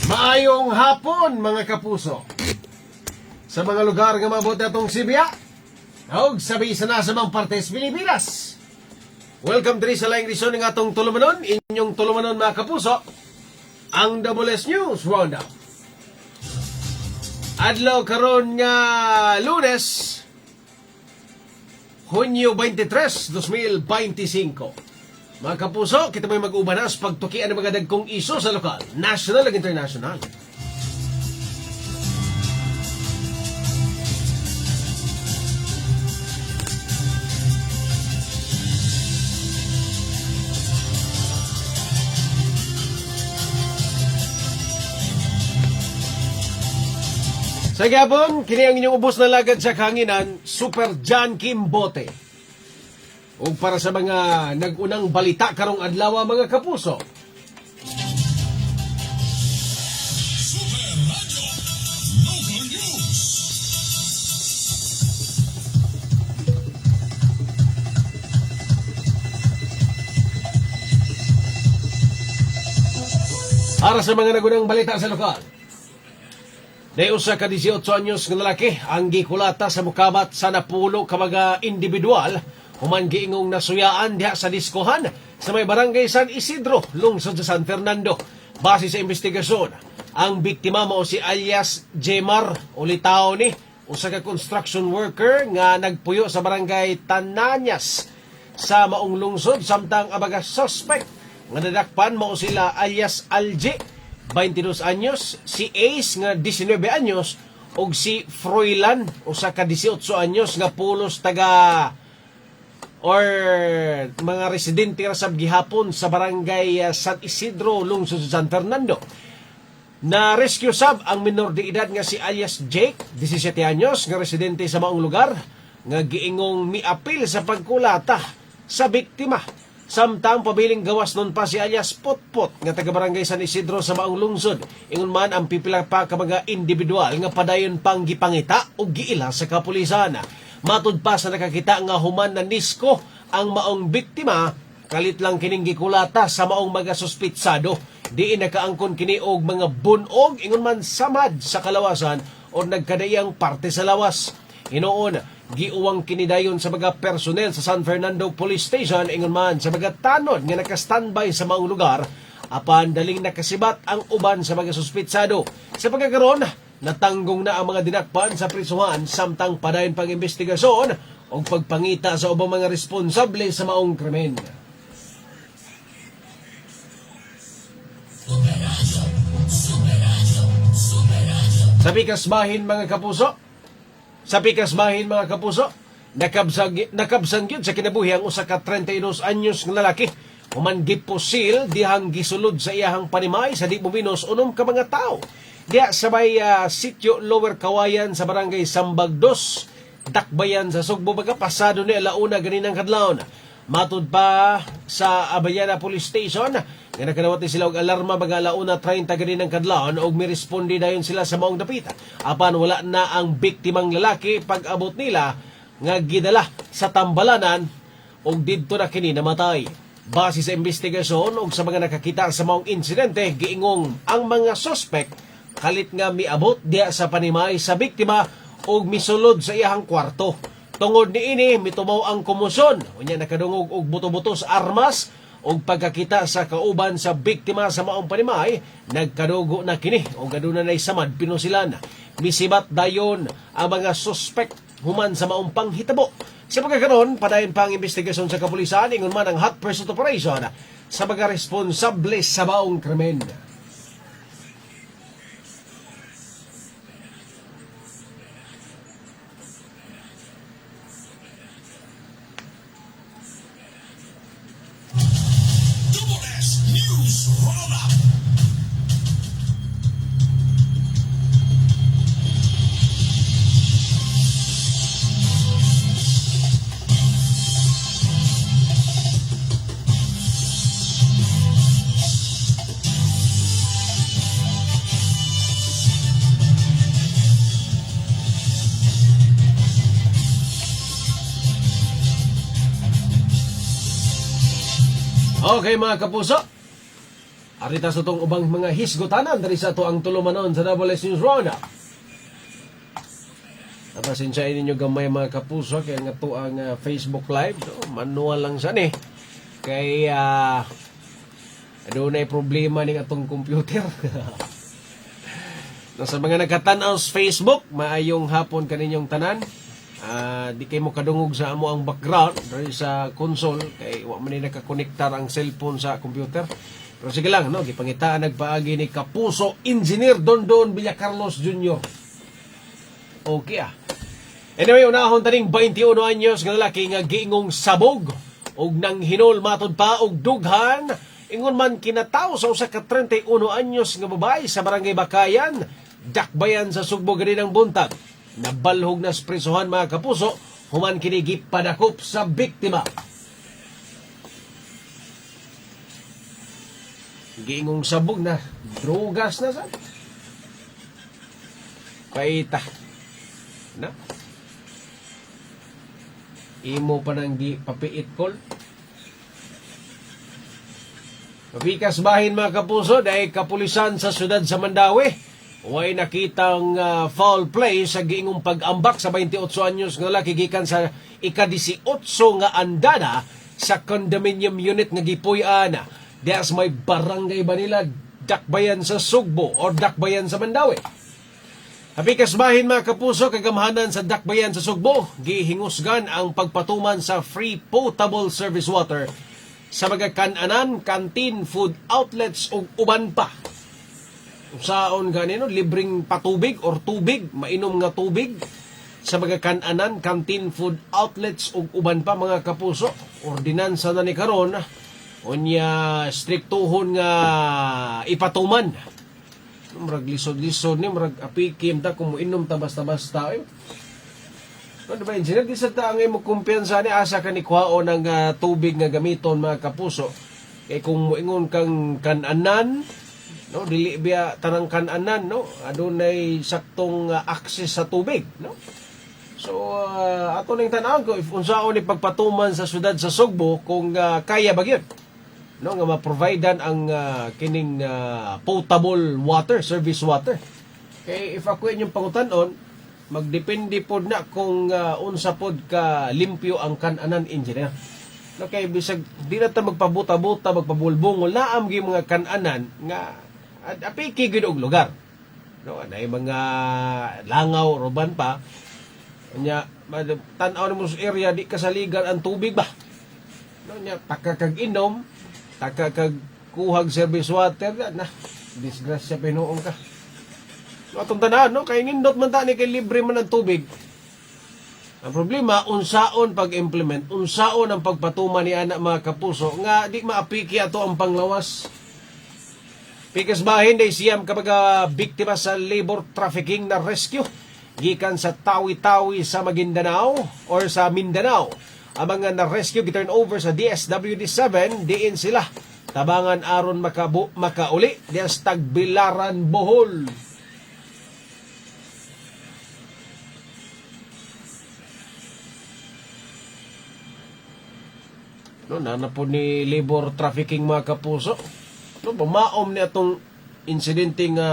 Maayong hapon mga kapuso. Sa mga lugar nga mabuti atong Sibya og sabi sa nasa mga partes Pilipinas. Welcome diri sa laing edisyon ng atong tulumanon, inyong tulumanon mga kapuso, ang WS News Roundup. Adlaw karon nga Lunes, Hunyo 23, 2025. Mga kapuso, kita may mag-ubanas pagtukian ng mga dagkong iso sa lokal, national ug international. Sa gabon, kini ang inyong ubos na lagad sa kahanginan, Super John Kimbote. O para sa mga nag-unang balita karong adlaw mga kapuso. Super Radio Local News. Para sa mga nag-unang balita sa lokal. Day usa ka 18 anyos nga lalaki ang gikulata sa mukabat sa napulo ka mga individual human giingong nasuyaan diha sa diskohan sa may barangay San Isidro, lungsod sa San Fernando. Base sa investigasyon, ang biktima mao si alias Jemar Ulitao ni, usa ka construction worker nga nagpuyo sa barangay Tananyas sa maong lungsod, samtang abaga suspect nga nadakpan mao sila alias Alje 22 anyos, si Ace nga 19 anyos ug si Froilan usa ka 18 anyos nga pulos taga or mga residente sa gihapon sa barangay San Isidro, lungsod sa San Fernando. Na rescue sab ang minor de edad nga si alias Jake 17 anyos nga residente sa maong lugar nga giingong miapil sa pagkulata sa biktima. Samtang pabiling gawas nun pa si alias Potpot nga taga-barangay San Isidro sa maong lungsod. Ingon man ang pipila pa ka mga individual nga padayon pang gipangita o giila sa kapulisan. Matud pa sa nakakita nga human na nisko ang maong biktima, kalit lang kining gikulata sa maong mga suspitsado. Diin nakaangkon kini og mga bunog, ingon man samad sa kalawasan o nagkadayang parte sa lawas. Hinoon, giuwang kinidayon sa mga personel sa San Fernando Police Station, ingon man sa mga tanod nga naka-standby sa maong lugar, apan daling nakasibat ang uban sa mga suspitsado. Sa pagkakaroon, natanggong na ang mga dinakpan sa prisuhan, samtang padayon pang investigasyon o pagpangita sa ubang mga responsable sa maong krimen. Sa pikasbahin mga kapuso, nakabsang yun sa kinabuhi ang usa ka 32 anyos ng lalaki. Human gipusil dihang gisulod sa iyahang panimay sa di buminos unom ka mga tao. Diya sa may sitio Lower Kawayan sa barangay Sambag 2, Dakbayan sa Sugbo, baga pasado ni alauna ganinang kadlawon. Matud pa sa Abayana Police Station nga nakanawati sila og alarma baga alauna 30 ganinang kadlawon og miresponde dayon sila sa maong dapita. Apan wala na ang biktimang lalaki pag-abot nila nga gidala sa tambalanan og didto na kini namatay. Base sa investigasyon og sa mga nakakita sa maong insidente, giingong ang mga suspect kalit nga miabot diya sa panimay sa biktima og misulod sa iyahang kwarto. Tungod niini mitumaw ang kumusyon, unya nakadungog og buto-buto sa armas og pagkakita sa kauban sa biktima sa maong panimay, nagkadugo na kini og aduna nay samad pinusilan. Misibat dayon ang mga suspect human sa maong panghitabo. Sa pagkakaroon, padayon pang investigasyon sa kapulisan, ingon man ang hot pursuit operation sa mga responsable sa maong krimen. WS News Roundup. Okay mga kapuso, Arita sa itong ubang mga hisgotanan dari sa ito ang tulumanon sa WS News Roundup. Napasensyain ninyo gamay mga kapuso kaya nga ito ang Facebook Live. No? Manual lang siya ni. Kaya doon ay problema ng atong computer. No, sa mga nagkatanaw sa Facebook, maayong hapon kaninyong tanan. Di kayo mo kadungog sa amo ang background dari sa console kay wa man ni nakakonektar ang cellphone sa computer. Pero sige lang, no, gipangitaan nagpaagi ni Kapuso Engineer Dondon Villacarlos Jr. Okay Anyway, unahon taning 21 anyos nga lalaki nga giingong sabog og nang hinol matod pa og dughan ingon man kinataw sa usa ka 31 anyos nga babae sa barangay Bakayan, dakbayan sa Sugbo ganinang buntag. Nabalhog na sprisuhan mga kapuso human kini gipadakop sa biktima. Giingong sabog na drogas na sa paita na imo pa nang papiit kol. Pabikas bahin mga kapuso dahil kapulisan sa syudad sa Mandawi way nakitang foul play sa giingong pag-ambak sa 28 anyos nga lalaki gikan sa ika-18 nga andana sa condominium unit nga gipuy-an dias may barangay Manila dakbayan sa Sugbo or dakbayan sa Mandawi. Hapikas bahin mga kapuso, kagamhanan sa dakbayan sa Sugbo, gihingusgan ang pagpatuman sa free potable service water sa mga kananan, canteen, food outlets o uban pa. Saon ganino, libreng patubig or tubig, mainom nga tubig sa mga kananan, canteen, food outlets o uban pa mga kapuso. Ordinansa na ni karon, unya striktuhon nga ipatuman. Murag lisod-lisod ni, murag apikim ta kung muinom ta basta-basta. Ano ba yun? Sinag isa ta ang imo kumpiyansa ni asa ka ni kwao ng tubig nga gamiton mga kapuso. Kaya kung muingon kang kananan, no, dili biya tanang kananan, no, adunay saktong access sa tubig, no. So ato ning tan-aw ko if unsaon ni pagpatuman sa syudad sa Sugbo kung kaya ba gyud, no, nga ma-providean ang kining potable water, service water. Kay if ako inyong pangutan-on, magdepende pod na kung unsa pod ka limpyo ang kananan engineer. No, kay bisag di na ta magpabuta-buta, magpabulbungol naam gi mga kananan nga apiki gyud og lugar. No, anay mga langaw roban pa. Nya tan-aw mo sa area di kasaligan ang tubig ba. No, nya takakag-inom, takakag-kuhag service water na disgrasya pinuong ka. No, atong tanan, no, kay nindot man ta ni kay libre man ang tubig. Ang problema, unsaon pag-implement, unsaon ang pagpatuman ni anak mga kapuso, nga di maapiki ato ang panglawas. Pikas bahin day siyam kapag biktima sa labor trafficking na rescue, gikan sa Tawi-Tawi sa Maguindanao or sa Mindanao. Ang mga na-rescue giturn over sa DSWD-7, diin sila. Tabangan aron makauli, dias Tagbilaran, Bohol. No, nanapod ni labor trafficking mga kapuso. No, bumaom ni atong insidente nga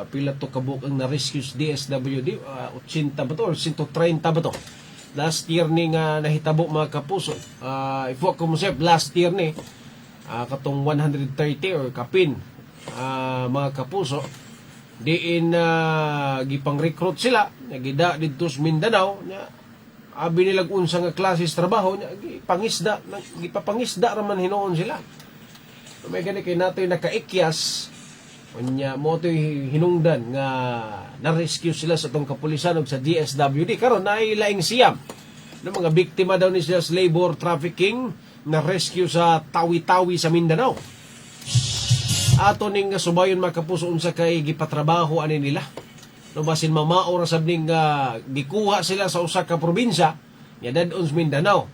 pila to kabuk ang na-rescue sa DSWD, 80 ba to or 130 ba to? Last year ni nga nahitabo mga kapuso. If ko mo sep, last year ni katong 130 or kapin mga kapuso diin gipang-recruit sila, nagida didto sa Mindanao nya abi nilag unsa nga klases trabaho nya gipapangisda ra man hinuon sila. May gani kay natoy nakaikyas unya mo to'y hinungdan nga na-rescue sila sa tong kapulisan ug sa DSWD karon naay laing siyam ng mga biktima daw ni sila sa labor trafficking na rescue sa Tawi-Tawi sa Mindanao. Ato ning subayon mga kapuso unsa kay gipatrabaho ani nila. No, basin mamao ra sab ning gikuha sila sa usa ka probinsya nya dadon sa Mindanao.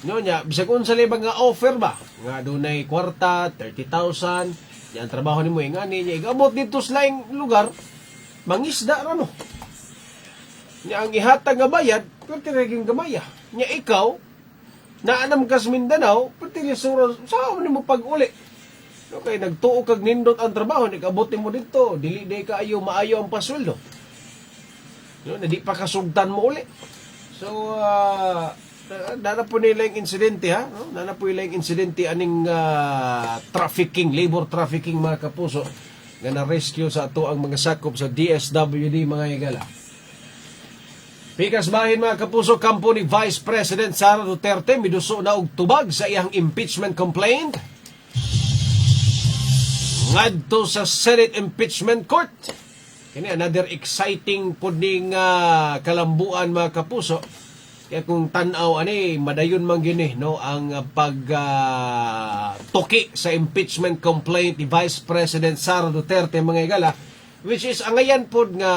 No nya bisag unsa libang nga offer ba nga dunay kwarta 30,000 yan trabaho nimo nga niya igabot dito sa laing lugar mangisda ra mo. Nya ang ihatag nga bayad perti reging gamaya. Nya ikaw naanam ka sa Mindanao perti lisura sa nimo pag-uli. No, kay nagtuo kag nindot ang trabaho, ni kabuti mo dito, dili day kaayo maayo ang pasweldo. No, na di pa kasugtan mo uli. So, nana po nila yung insidente, ha? No? Nana po nila yung insidente aning trafficking, labor trafficking, mga kapuso, nga na-rescue sa ato ang mga sakop sa DSWD, mga higala. Pikas bahin, mga kapuso, kampo ni Vice President Sara Duterte miduso na og tubag sa iyang impeachment complaint ngadto sa Senate Impeachment Court. Kini another exciting puding kalambuan, mga kapuso. Kaya kung tanaw ani madayon man gini no ang tuki sa impeachment complaint ni Vice President Sara Duterte, mga higala, which is angayan pod nga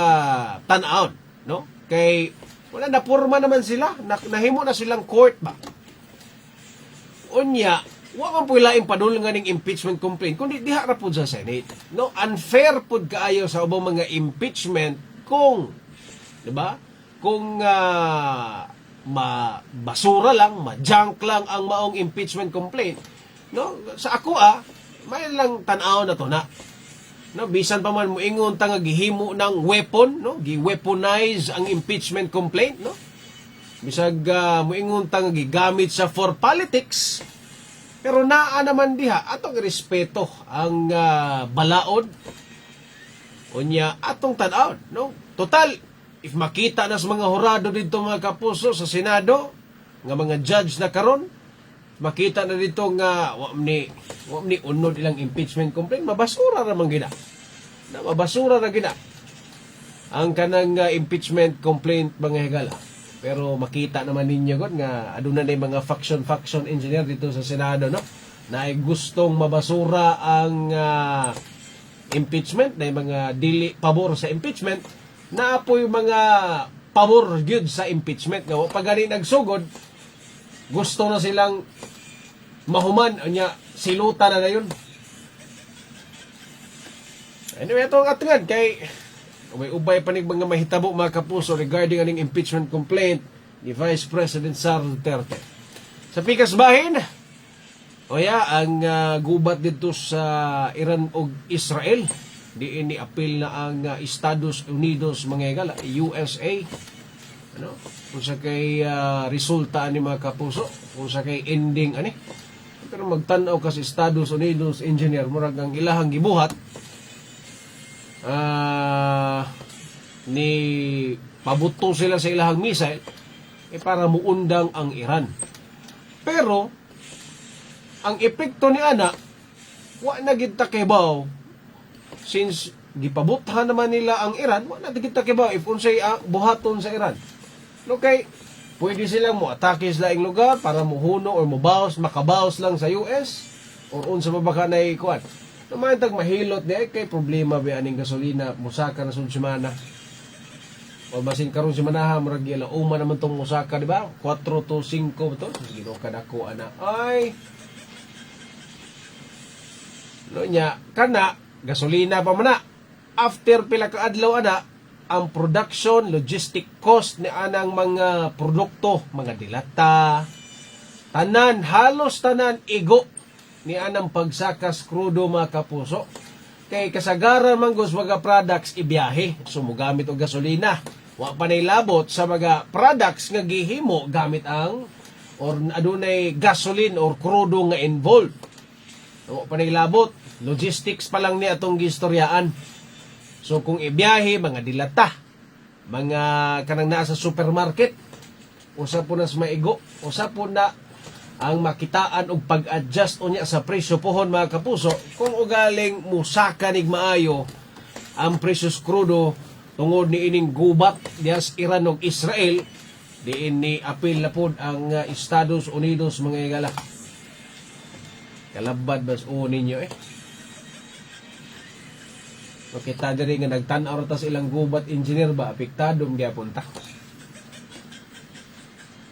tan-aw, no? Kay wala na porma naman sila, nahimo na silang court ba. Unya, wa man po ilaing padulungan ning impeachment complaint kundi diha ra pod sa Senate. No, unfair pod kaayo sa ubang mga impeachment kung, di ba? Kung basura lang, junk lang ang maong impeachment complaint. No, sa ako may lang tan-aw na to na. No, bisan pa man moingon ta nga gihimo ng weapon, no? Gi-weaponize ang impeachment complaint, no? Bisag moingon ta nga gigamit sa for politics. Pero naa naman diha atong respeto ang balaod. Unya atong tan-aw, no? Total, if makita na sa mga hurado dito, mga kapuso, sa Senado, nga mga judge na karon, makita na dito nga wa ni unod ilang impeachment complaint, mabasura ra man gina. Na mabasura ra gina ang kanang impeachment complaint, mga higala. Pero makita naman ninyo gud nga aduna na mga faction engineer dito sa Senado, no? Na ay gustong mabasura ang impeachment, na mga dili pabor sa impeachment, na apoy mga pabor gyud sa impeachment nga pag gani nagsugod gusto na silang mahuman nya silutan na dayon. Anyway, ito ang atungan kay may ubay panig mga mahitabo, mga kapuso, regarding aning impeachment complaint ni Vice President Sara Duterte. Sa pikas bahin, ang gubat dito sa Iran o Israel, diin ni apil na ang Estados Unidos, mga higala, USA, ano, kung sa kay resulta ni, mga kapuso, kung sa kay ending ani. Pero magtanaw kasi Estados Unidos engineer murag ang ilahang gibuhat ni pabuto sila sa ilahang missile para muundang ang Iran. Pero ang epekto ni ana wa na gid takibaw, since gipabuthan naman nila ang Iran, wa na gid takibaw if unsay buhaton sa Iran. Okay, pwede silang mo-atake sa laing lugar para muhuno or makabawas lang sa US or unsa pa baka na ikuan. Naman tag mahilot di kay problema ba aning gasolina musaka na sud semana. O basin karon si manaha murag gila uma naman tong musaka, di ba? 4 to 5 to. Gino kadako ana. Ay. No nya kana gasolina pa man na. After pila ka adlaw ana, ang production, logistic cost ni anang mga produkto, mga dilata, tanan, halos tanan, igo ni anang pagsakas krudo, mga kapuso. Kay kasagaran man gos mga products ibiyahe, sumugamit og gasolina. Wa pa nay labot sa mga products nga gihimo gamit ang or adunay gasoline or krudo nga involved. Wa pa nay labot, logistics pa lang ni atong gistoryaan. So kung ibiyahe, mga dilata, mga kanang naa sa supermarket, usa po na sa maigo, usa po na ang makitaan og pag-adjust unya sa presyo pohon, mga kapuso, kung ugaling musaka nig maayo ang presyo krudo tungod ni ining gubat dias Iran ug Israel, diin ni apil na pod ang Estados Unidos, mga higala. Kalabad bas ninyo Makita diri nga nagtan-aw ta sa ilang gubat engineer ba apektado gyapon ta.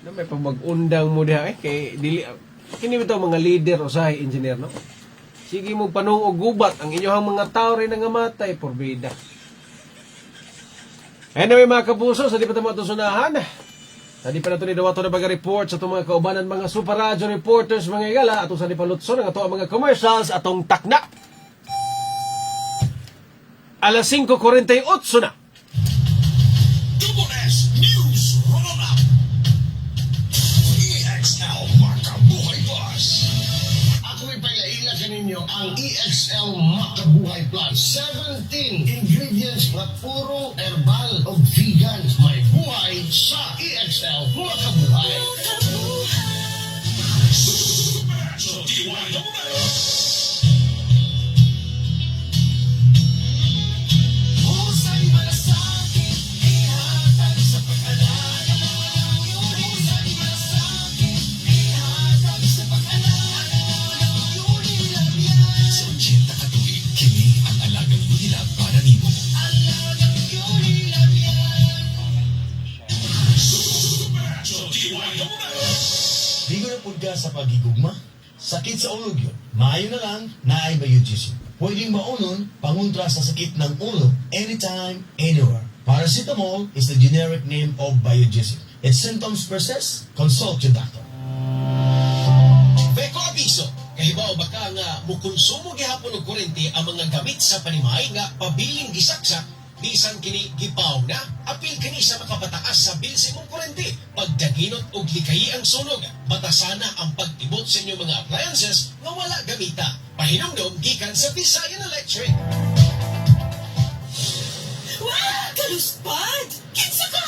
Na may pag-undang mo diha kay dili kini bitaw mga leader usahay engineer, no. Sige mo panuog gubat ang inyong mga tao rin nga matay porbida. Anyway, mga kapuso, sa di pa tamo sunahan, Tadi pa na ito ni Dawato na mga report sa itong mga kaubanan mga super radyo reporters mga igala atong sa di palutson ang ato ang mga commercials atong takna. Alas 5:48 na. Double S News Roundup. EXL Makabuhay Plus. Ako'y pailaila kaninyo ang EXL Makabuhay Plus. 17 ingredients na puro herbal o vegan. May buhay sa EXL Makabuhay. Super DYWS. Husay malasakit, ihatag sa pag-alala. Husay malasakit, ihatag sa pag-alala. Unilabian. Sa 80 katuig, kini ang alagang Unilab para nimo. Alagang Unilabian. Super DYWS. Bigo na po ka sa pagigugma. Sakit sa ulo yun. Maayo na lang, naay Biogesic. Pwedeng maunon, pangontra sa sakit ng ulo, anytime, anywhere. Paracetamol is the generic name of Biogesic. If symptoms persist, consult your doctor. Beko abiso, kahibaw baka nga mukonsumo gihapon og kurente ang mga gamit sa panimay nga pabiling gisaksak bisan kini gipaw na apil kini sa makapataas sa bil sa imong kurente pagdaginot og likayi ang sunog batasana ang pagtibot sa inyong mga appliances nga wala gamita pahinumdom gikan sa Visayan Electric. Wow! Kaluspad! Kinsa ka!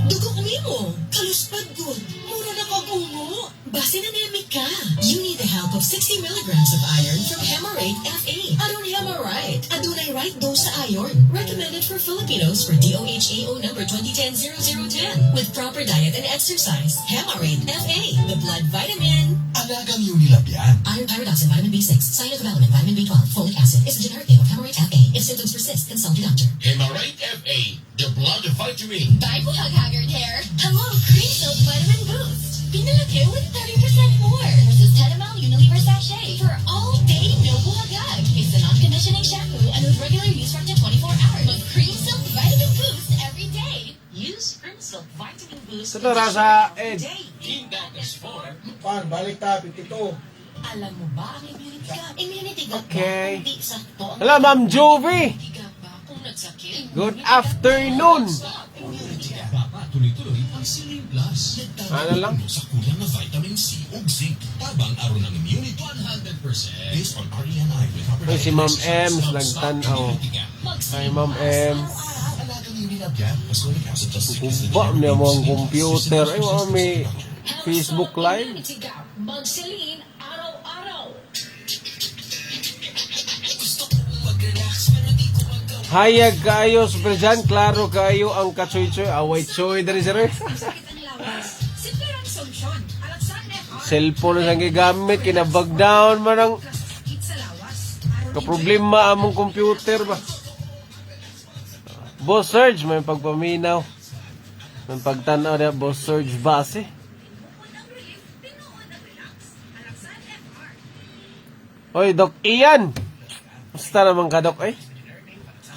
Dugo ko mo! Kaluspad good! Mura na kabungo! Base na nemi ka! You need the help of 60 milligrams of iron from Hemorrhage FA. Aron Hemorrhage. Adunay right dose sa iron. Recommended for Filipinos for DOHAO number 2010-0010. With proper diet and exercise. Hemorrhage FA. The blood vitamin. Alagang Unilab yan. Iron pyridoxine, vitamin B6, cyanodevelopment, vitamin B12, folic acid is a generic name of Hemorrhage FA. If symptoms persist, consult your doctor. Hemarite FA, the blood vitamin. Bye, Buhag Haggard Hair. Hello, Cream Silk Vitamin Boost. Pinalaki with 30% more versus Tenemel Unilever Sachet for all day no buhagag. It's a non-conditioning shampoo and with regular use for up to 24 hours. With Cream Silk Vitamin Boost every day. Use Cream Silk Vitamin Boost. Ito rasa Ed. Hindak is for Pan, balik ta, 52. Alam mo ba ang immunity gap? Immunity gap Okay. ba? Hindi sakto ang Hello, Ma'am Jovi. immunity gap ba kung nagsakit? Good afternoon. Immunity gap. Tuloy-tuloy ang Silin Plus. Ano lang? Sa kulang na vitamin C o zinc. Tabang aron ng immunity 100%. Based on RENI with proper Ay, si Ma'am diagnosis, Ems, stop nagtanaw. immunity gap. Ay, Ma'am M. Alagang Unilab yan. Ascorbic acid plus zinc is the Kuba generic niya mo ang name. computer. Ay, wala may Help Facebook sa Live. immunity gap. Magsilin araw-araw. Hayag kayo, Super Jan. Klaro kayo ang katsoy-tsoy. Away tsoy dari sir. Simple lang solusyon. Alaksan FR. Cellphone na siyang gigamit. Kinabag down man ang Sakit sa lawas. kaproblema among computer ba. Boss Surge, may pagpaminaw. May pagtanaw niya, Boss Surge base. Oy, Doc Ian. Basta naman ka, Doc, eh?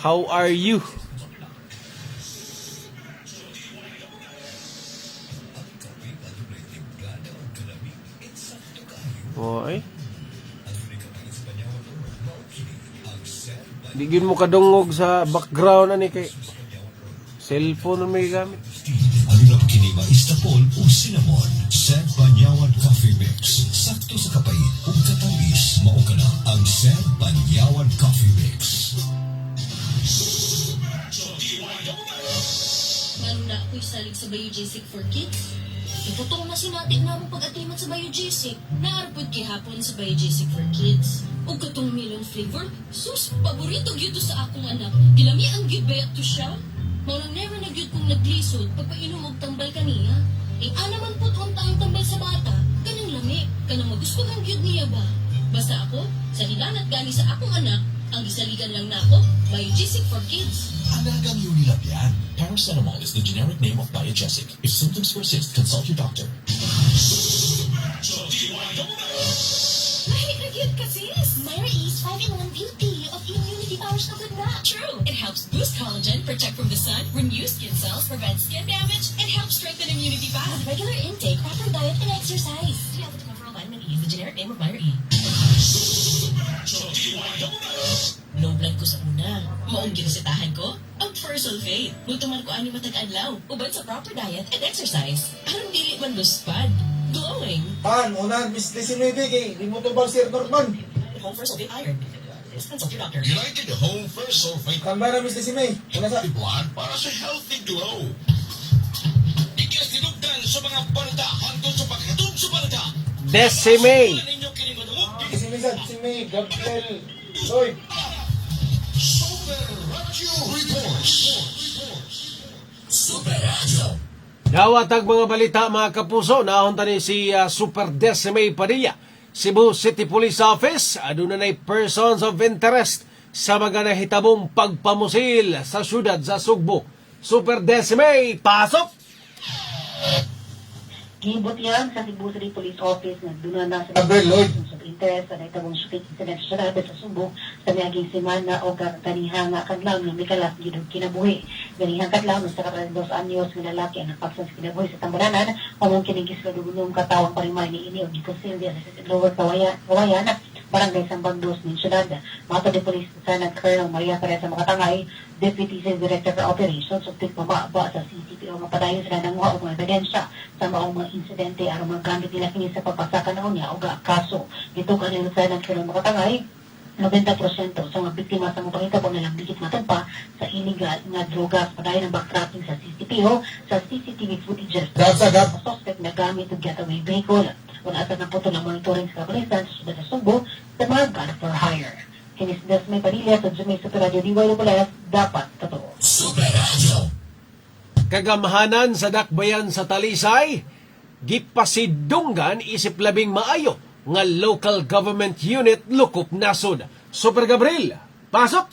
How are you? Oy. Digin mo kadungog sa background ani kay cellphone na may gamit. Alulab kini maistapol o cinnamon. Sed Banyawan Coffee Mix. Sakto sa kapait o katamis. Mao ka na ang Sed Banyawan Coffee Mix. Ngano na ako'y salig sa Biogesic for Kids? Iputong na sinati na mo pag-atiman sa Biogesic. Naarapod kihapon sa Biogesic for Kids. O katong melon flavor, sus, paborito gyud to sa akong anak. Dilami ang gibet to siya. Maulang never na gyud kong naglisod pagpainom og tambal kaniya. Alaman po't unta ang tambal sa bata, kanang lami, kanang magustuhan gyud niya ba? Basta ako, sa hilanat gani sa akong anak, ang gisaligan lang nako, Biogesic for Kids. Alagang Unilab yan. Paracetamol is the generic name of Biogesic. If symptoms persist, consult your doctor. Lahi na gyud ka sis! Mary East 5-in-1 Beauty of Immunity Powers na good na. True! It helps boost collagen, protect from the sun, renew skin cells, prevent skin damage, and help strengthen immunity fast. Mao ang ginasitahan ko? Ang first sulfate. Mutuman ko ani matag-adlaw. Uban sa proper diet and exercise. Aron dili man luspad. Glowing. Pan, unan, Miss 19 kay di mo tubal Sir Norman. Home first sulfate iron. Please consult your doctor. United Home First Sulfate Tambay na Miss 19. Una sa blood para sa healthy glow. Ikas tinugdan sa mga balita hangtod sa paghatod sa balita. Decimate. Ninyo kini madungog 19, Gabriel Lloyd. Super Radio Reports. Super Radio. Dawat ang mga balita mga kapuso, nahon tani si Super Decimate Padilla. Cebu City Police Office, aduna nay persons of interest sa mga nahitabong pagpamusil sa syudad sa Sugbo. Super Decimate, pasok! Gibot yan sa Cebu City Police Office na doon na sa Gabriel Lloyd. sa interest sa naitabong shooting incident sa syudad sa Subo sa miaging semana o ganihang kadlaw ng Mikalas gidug kinabuhi. Ganihang kadlaw sa 42 anyos nga lalaki ang napaksan sa kinabuhi sa Tambalanan pamong kinigis ka dugunong katawang parimay ni ini og gikasilya sa Lower Kawayan Barangay Sambang Dos ng syudad. Mato de Police Lieutenant Colonel Maria Teresa Makatangay, Deputy Sales Director for Operations ug tigpamaba sa CCPO nga padayon sila ng mga mga ebidensya sa maong mga insidente aron magamit nila kini sa pagpasakan na niya og kaso. Dito ka ni Lieutenant Colonel Makatangay 90% sa mga biktima sa mga pangitabo na lang dikit matumpa sa illegal nga drogas padayon ang backtracking sa CCPO sa CCTV footages Gab. sa suspect na gamit og getaway vehicle. Kung asa na po ito ng monitoring sa kapulisan sa syudad sa Subo sa mga gun for hire. Kinis Desmay Padilla sa Jumay Super Radio DYWS, dapat totoo. Kagamahanan sa dakbayan sa Talisay, gipasidunggan isip labing maayo nga local government unit lukop nasod. Super Gabriel, pasok!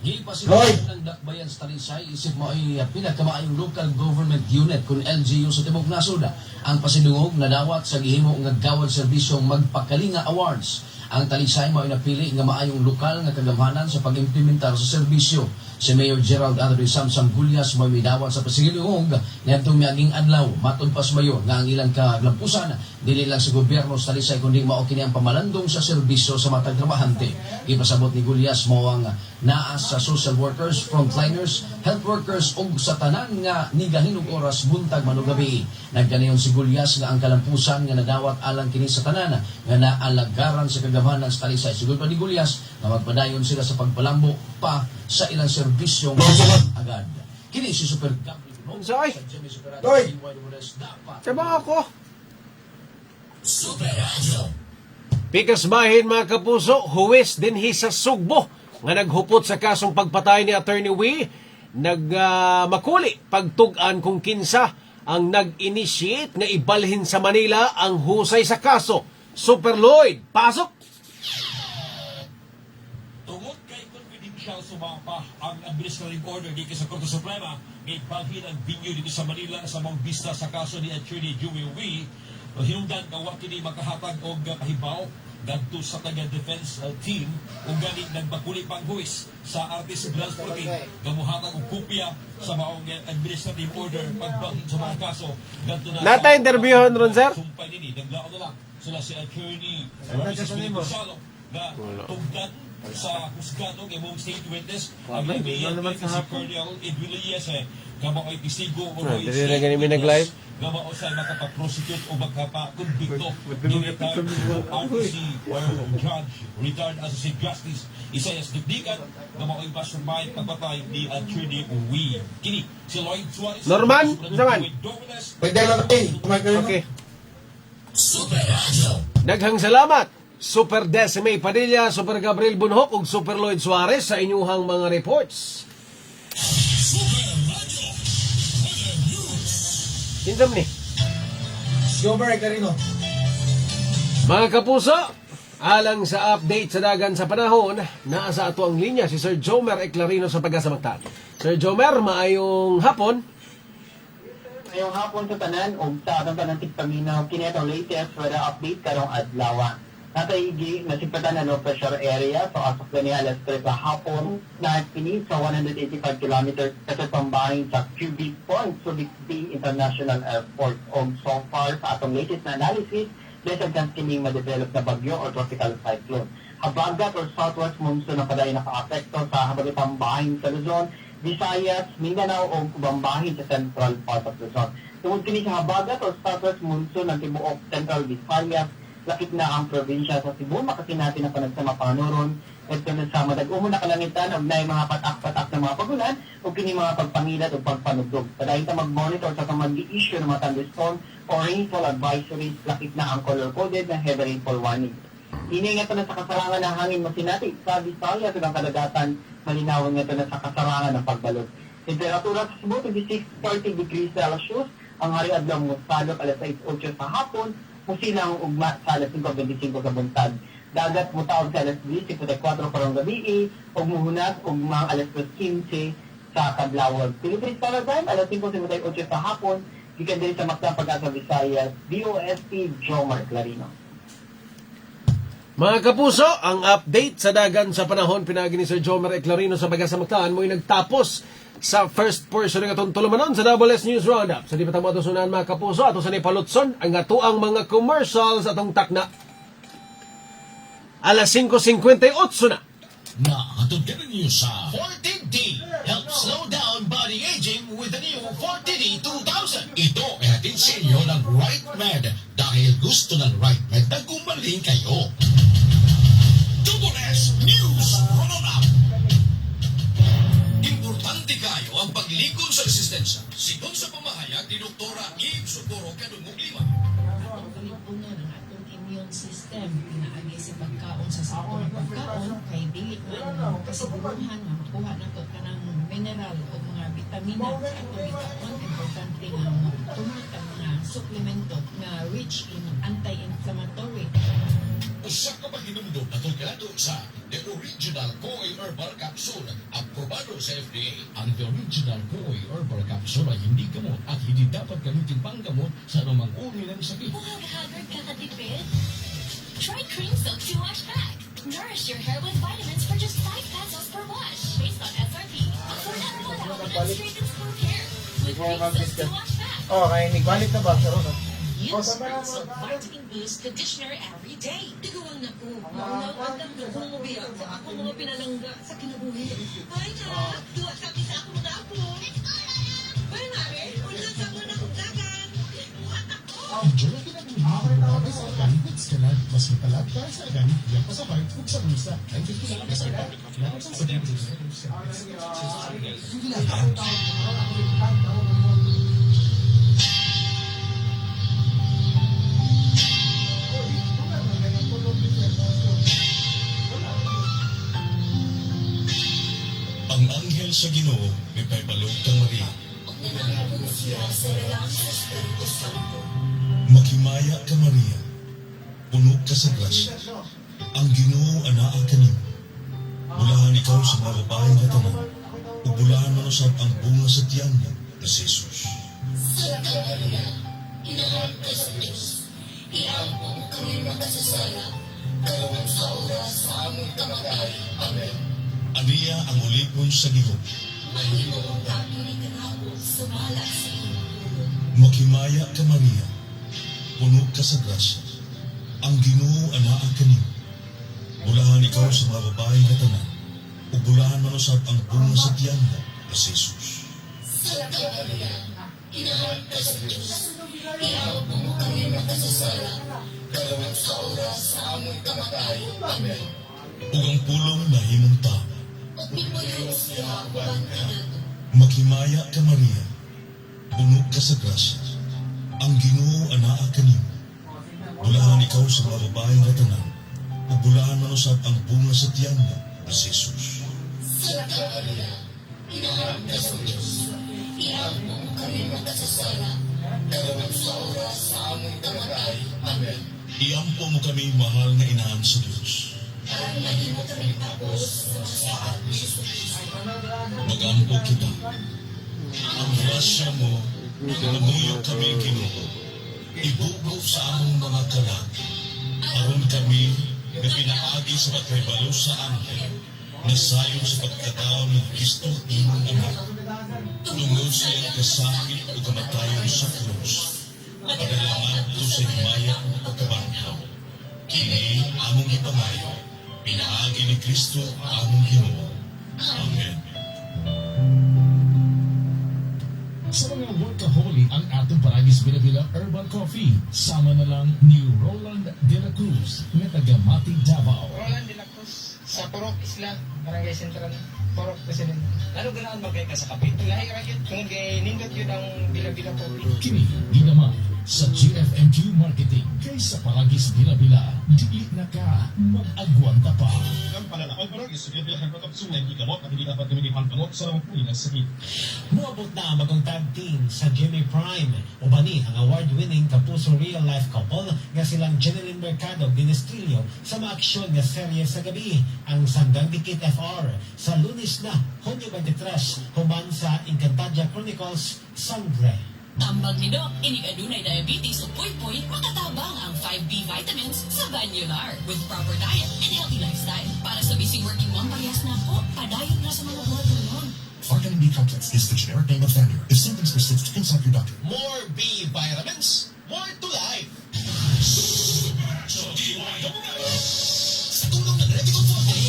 Gipasimulan ng dakbayan sa Talisay, isip mo ay pinakamaayong local government unit kung LGU sa Tibok Nasod. Ang pasidungog na dawat sa gihimo nga gawad serbisyong Magpakalinga Awards. Ang Talisay mo ay napili nga maayong lokal nga kagamhanan sa pag-implementar sa serbisyo. Si Mayor Gerald Andre Samsam Gulyas mo ay midawat sa pasigilungog niyadtong miaging adlaw. Matod pas mayor nga ang ilang kaglampusan dili lang sa gobyerno sa Talisay kundi mao kini ang pamalandong sa serbisyo sa matag trabahante. Gipasabot ni Gulyas mo ang naas sa social workers, frontliners, health workers ug sa tanan nga nigahinog oras buntag manugabi. Nagkanayon si Gulyas nga ang kalampusan nga nadawat alang kini sa tanan nga naalagaran sa kagamhanan sa Talisay. Siguro pa ni Gulyas na magpadayon sila sa pagpalambo pa sa ilang serbisyong agad. Kini si Super Gabriel. Say! Toy! Kaba ako! Pikas bahin mga kapuso, huwes din sa Sugbo nga naghupot sa kasong pagpatay ni Attorney Wee, makuli pagtugan kung kinsa ang nag-initiate nga ibalhin sa Manila ang husay sa kaso. Super Lloyd, pasok! Tungod kay confidential sumapa ang administrative order dito sa Korte Suprema, may balhin ang venue dito sa Manila sa mga bista sa kaso ni Attorney Joey Wee. Hinungdan nga wa kini makahatag og kahibaw ngadto sa taga-defense team ug gani nagpakuli pang huwis sa Artist Transporting gamuhatag og kopya sa maong administrative order pagbalhin sa mga kaso ngadto na Nata interviewon ron, sir? sumpay nini naglaon na lang sila si Attorney Gonzalo na tugdan sa husgado ng imong state witness ang naman si Colonel Edwilias gamo ay testigo o dili na ganun may nag-live? gamo sa makapa-prosecute o magkapa-convicto retired RTC or Judge retired Associate Justice Isaias Dibdigan gamo ay mastermind pagpatay ni Attorney Wee. Kini si Lloyd Suarez Norman, naman. Pwede lang Okay. Daghang salamat, Super Decimate Padilla, Super Gabriel Bunhok ug Super Lloyd Suarez sa inyuhang mga reports. Kinsam ni. Silver Carino. Mga kapuso, alang sa update sa dagan sa panahon, naa sa ato ang linya si Sir Jomer Eclarino sa Pag-asa Magtan. Sir Jomer, maayong hapon. Ngayong hapon sa tanan o sa atong tanan tigpaminaw kini atong latest weather update karong adlaw. Nataigi nasipatan na pressure area so asok gani alas 3 sa hapon na kini sa 185 km sa pambahin sa Cubic Point Subic Bay International Airport. O so far sa atong latest na analysis, lesser chance kini ma-develop na bagyo or tropical cyclone. habagat or southwest monsoon ang padayon naka-apekto sa habagatang bahin sa Luzon, Visayas, Mindanao o ubang bahin sa central part of Luzon. Tungod kini sa habagat or southwest monsoon ng tibuok central Visayas, lakip na ang probinsya sa Cebu, makasinati na panagsama panganuron. Ito na sa madag-umo na kalangitan og naay mga patak-patak ng mga pagulan o kini mga pagpangilat o pagpanugdog. Padayon ta mag-monitor sa kamag-issue ng mga thunderstorm o rainfall advisories, lakip na ang color-coded na heavy rainfall warning. Iningat na sa kasarangan ng hangin masinati sa Visayas at ang kadagatan, malinawin nga na sa kasarangan ng pagbalot. Temperatura sa Cebu, 26-30 degrees Celsius, ang hari adlaw mo salot alas 6:08 sa hapon, musilang ugma sa alas 5:25 sa buntag. Dagat mutawag sa alas 10:54 karong gabi, ug muhunat ugma alas 2:15 sa kadlawon. Philippine Standard Time, alas 5:58 sa hapon, gikan diri sa Mactan Pag-asa Visayas, DOST Jomar Clarino. Mga kapuso, ang update sa dagan sa panahon pinagi ni Sir Jomer Eclarino sa Pag-asa Mactan mo'y nagtapos sa first portion ng atong tulumanon sa Double S News Roundup. Sa di pa tamo sunan mga kapuso, ato sa nipalutson ang atuang mga commercials atong takna. Alas 5:58 na. Nakatod ka ninyo sa Fortid-D. Help slow down body aging with the new Fortid-D 2000. Ito ay hatid sa inyo ng Right Med. Dahil gusto ng Right Med na gumaling kayo. Double S News Roundup. Importante kayo ang paglikon sa resistensya. Sigon sa pamahayag ni Doktora Eve Socorro Kadungog Lima. Ang kalipunan ng atong immune system, pinaagi sa pagkaon sa sakto ng pagkaon, kay dili man kasiguruhan na makuha na to kanang mineral o mga vitamina sa atong gikaon. Importante nga tumat ang mga suplemento na rich in anti-inflammatory. Usa ka pahinumdum na tulkado sa The Original Koey Herbal Capsule, aprobado sa FDA. Ang The Original Koey Herbal Capsule ay hindi gamot at hindi dapat gamitin panggamot sa anumang uri ng sakit. Haggard ka katipid? Try Cream Silk 2-Wash Pack. Nourish your hair with vitamins for just 5 pesos per wash. Based on SRP. Affordable without straightened smooth hair. With Cream Silk 2-Wash Pack. Oh, kaya nagbalit na ba? Saro na. Use Cream Silk Vitamin Boost Conditioner every day. Tiguan na ko. Maunawag ang gagawin mo biyak sa ako mga pinalangga sa kinabuhi. Ay na, duwa kami sa ako mga apo. Ay na rin, wala sa mga nakugdagan. Buhat ako. Enjoy ginagawa sa candidates ka na mas matalag ka sa agan yan pa sa bite ug sa bulsa ay gusto sa sa Ang anghel sa Ginoo may paybalog kang Maria. Makimaya ka Maria, puno ka sa grasya. Ang Ginoo anaa kanimo. Bulahan ikaw sa mga babaeng na tanan, ug bulahan man usab ang bunga sa tiyan niya na si Jesus. Santa Maria, inahan ka sa Diyos. Iampo mo kami makasasala. Karoon sa oras sa among kamatay. Amen. Aniya ang ulipon sa Ginoo. Mahimong kami ni kanako sumala sa iyo. Makimaya ka Maria, puno ka sa grasya. Ang Ginoo anaa kanimo. Bulahan ikaw sa mga babaeng na tanan, ug bulahan man usab ang bunga sa tiyan niya na si Jesus. Santa Maria, inahan ka sa Diyos. Iampo mo kami makasasala. Karoon sa oras sa among kamatay. Amen. Ug ang pulong nahimong tama. At nipayo siya walang tinado. Makimaya ka Maria, puno ka sa grasya. Ang Ginoo anaa kanimo. Bulahan ikaw sa mga babaeng na tanan, ug bulahan man usab ang bunga sa tiyan niya na si Jesus. Santa Maria, inahan ka sa Diyos. Iampo mo kami makasasala. Karoon sa oras sa among kamatay. Amen. Iampo mo kami, mahal na inahan sa Diyos. Ang mahimo kami tapos sa ni Jesus. Magampo kita. Ang grasya mo, namuyo kami Ginoo. Ibugo sa among mga kalag. Aron kami na pinaagi sa pagkaibalo sa anghel, nasayon sa pagkatao ng Kristo imong anak. Tungod sa iyang kasakit o kamatayon sa krus, padalangan ito sa himaya o pagkabanhaw. Kini among ipangayo, kini Kristo among Ginoo. Amen. Sa mga workaholic ang atong Paragis Bila-Bila Herbal Coffee, sama na lang ni Roland De La Cruz na taga-Matig Davao. Roland de la Cruz, sa Porok Isla, Barangay Central, Porok President. Ano ganahan magkay ka sa kapit? Lahi ka yun, kung nindot yun ang Bila-Bila Coffee. Kini, di naman, sa GFMQ Marketing, kay sa Paragis Bila-Bila, di na ka mag-agwanta pa. Ang pananakon pa rin, isugyan bilang ng kapsunan, ikamot at hindi dapat gamitin pangamot sa mga puli ng sakit. Muabot na ang bagong tag team sa Jimmy Prime. Ubani ang award-winning kapuso real-life couple nga silang Jeneline Mercado Dinestrillo sa maaksyon nga serye sa gabi. Ang Sanggang Dikit FR sa Lunes na, Hunyo 23, human sa Encantadia Chronicles, Sangre. Tambag ni Doc, inig adunay diabetes o puy-puy, makatabang ang 5B vitamins sa Vanular with proper diet and healthy lifestyle. Para sa busy working mom, parehas na po, padayon na sa mga buhat tulong. Vitamin B complex is the generic name of Vanir. If symptoms persist, consult your doctor. More B vitamins, more to life. Sa tulong ng Ready Good Forte,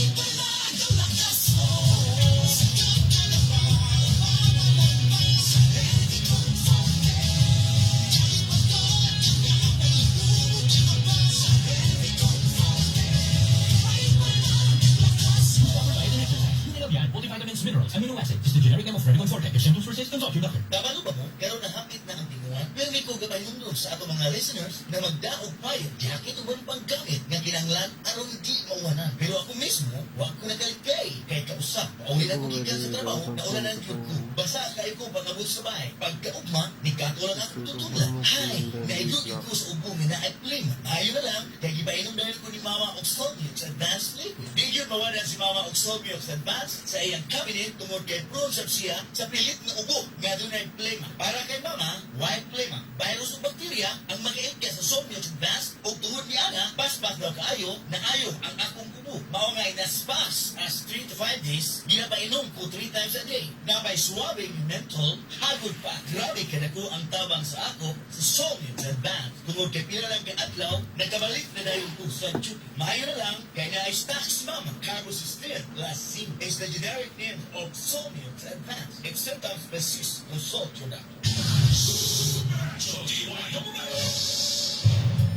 multivitamins, minerals, amino acid is the generic name of Ready Good Forte. If symptoms persist, consult your doctor. Kabalo ba mo? Karoon na hapit na ang tinguan. Pero may ko gabay nung sa ato mga listeners na magdaog payo. Diakit ubang panggamit nga kinanglan aron di mauwanan. Pero ako mismo, wag ko nakalikay. Kay kausap, paulit ako gikan sa trabaho, naulanan ko ko. Basa kayo ko pag-abot sa bahay. Pagkaugma, ni katulang ako tutulan. Hay, naigog ko sa ubong na at plim. Ayo na lang, kay gibainom dahil ko ni Mama Oxtobius sa Advanced Liquid. Di yun mawalan si Mama Oxtobius sa Advanced sa iyang cabinet tungod kay pronsap siya sa pilit na ubo nga doon ay plema. Para kay Mama, white plema. Virus o bakterya ang mag-iit ka sa Somniox Advanced o tungod ni Ana, basbas daw kaayo na ayo ang akong kubo. Mao nga naspas as 3 to 5 days, ginapainom ko 3 times a day. Napay suwabing mental, hagod pa. Grabe ka na ko ang tabang sa ako sa Somniox Advanced. Tungod kay pila lang kay Adlaw, nagkabalik na dayon ko sa tube. Mahayo na lang, kaya na ay stocks Mama. Carbocysteine plus zinc is the generic name of Somniox Advanced. If symptoms persist, consult your doctor.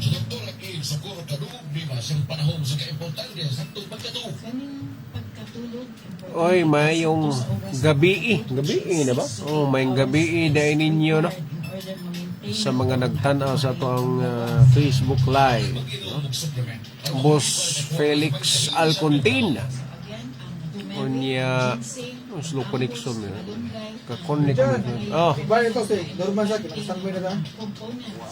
Doktor Akil, sa kuro kadugog, di ba? Siyang panahon sa kaimportante sa itong pagkatulog. Oy, may yung gabi na ba? Oh, may gabi na ninyo, no? Sa mga nagtanaw sa ito ang Facebook Live, no? Boss Felix Alcontin. Unya, slow connection nila. Ka-connect mo. Oh, Ba ito si Norman sa kinasanggoy na ba?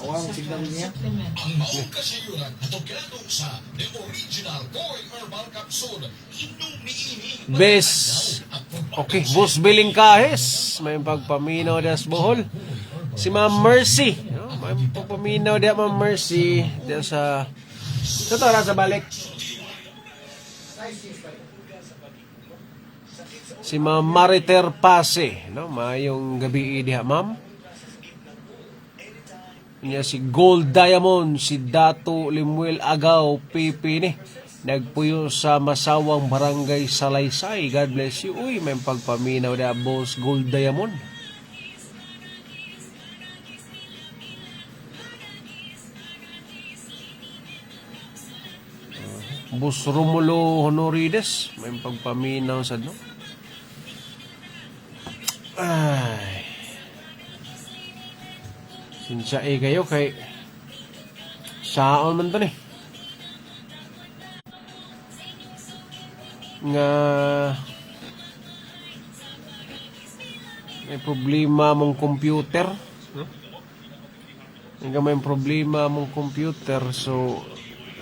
Wow, signal niya. Ang maong kasayuran atong kinatong sa The Original Boy Herbal Capsule. Inom ni ini. best. Okay, Boss Biling Kahes. May pagpaminaw das Bohol. Si Ma'am Mercy. No? May pagpaminaw dia Ma'am Mercy. Dia sa tora sa balik. Si Ma'am Mariter Pase, no? Mayong gabi diha, Ma'am. Niya si Gold Diamond, si Dato Limuel Agaw, Pipi ni. Nagpuyo sa Masawang Barangay Salaysay. God bless you. Uy, may pagpaminaw diha, Boss Gold Diamond. Boss Romulo Honorides, may pagpaminaw sa no. Ay. Sinsya kayo kay saon man to ni. Nga may problema mong computer, no? Nga may problema mong computer, so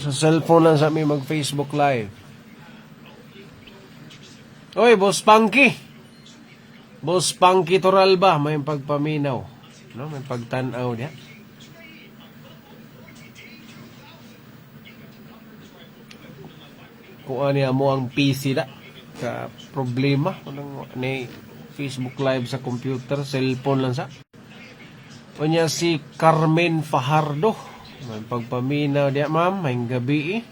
sa cellphone lang sa amin mag-Facebook Live. Oy, Boss Punky. Boss Punky Toralba, may pagpaminaw. No? May pagtanaw niya. Kung ano mo ang PC da. Ka problema. Ni Facebook Live sa computer, cellphone lang sa. O niya si Carmen Fajardo. May pagpaminaw niya, ma'am. May gabi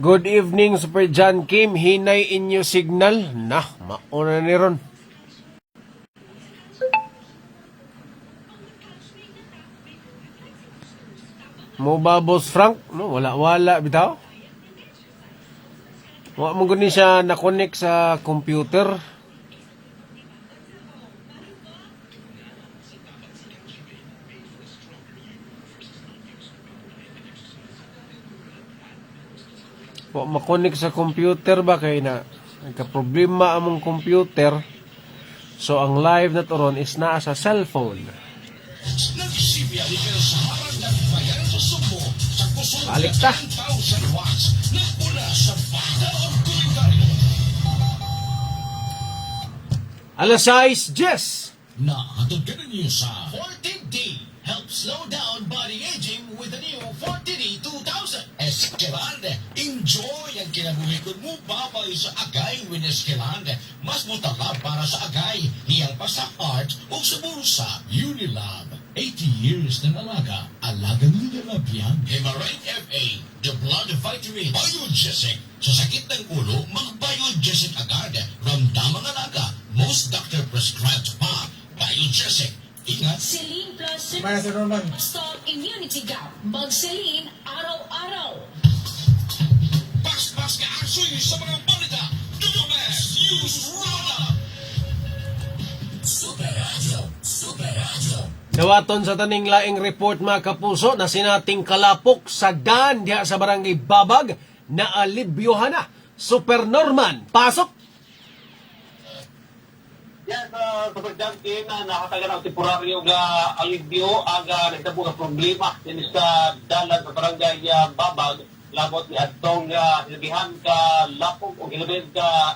Good evening, Super John Kim. Hinay inyo signal. Nah, mauna ni ron. Mo ba, Boss Frank? No, wala bitaw. Wa mo guni siya na-connect sa computer. Wa makonek sa computer ba kay na nagka-problema among computer. So ang live na turon is naa sa cellphone. Nagsibya ni pero sa harang ng bayan sa Subo, sa kusog Balik ta. 10,000 watts, nagpula sa bata o komentaryo. Alas 6, Jess! Nahatod ka na niyo sa 14D. Help slow down body aging with the new 14D 2000. Esquelad, enjoy ang kinabuhi ko mo babay sa agay with Esquelad. Mas mutala para sa agay, hiyang pa sa heart o sa bulsa. Unilab, 80 years ng alaga, alagang Unilab yan. Hemarite FA, the blood vitamin, Biogesic. Sa sakit ng ulo, mag-Biogesic agad. Ramdamang alaga, most doctor prescribed pa. Biogesic. Ingat. Celine Plus Maya, Sir Norman. Stop Immunity Gap. Mag-Celine araw-araw. Pas-pas ka asoy sa mga balita. Do your best. Use Roundup. Super Radio. Dawaton sa taning laing report mga kapuso na sinating kalapok sa daan diha sa barangay Babag na alibyohan na. Super Norman, pasok! Yan, Super John Kim, nakatagan ang temporaryo nga alibyo aga nagtabo nga problema din sa dalan sa barangay Babag labot ni adtong hilbihan ka lapog o hilbihan ka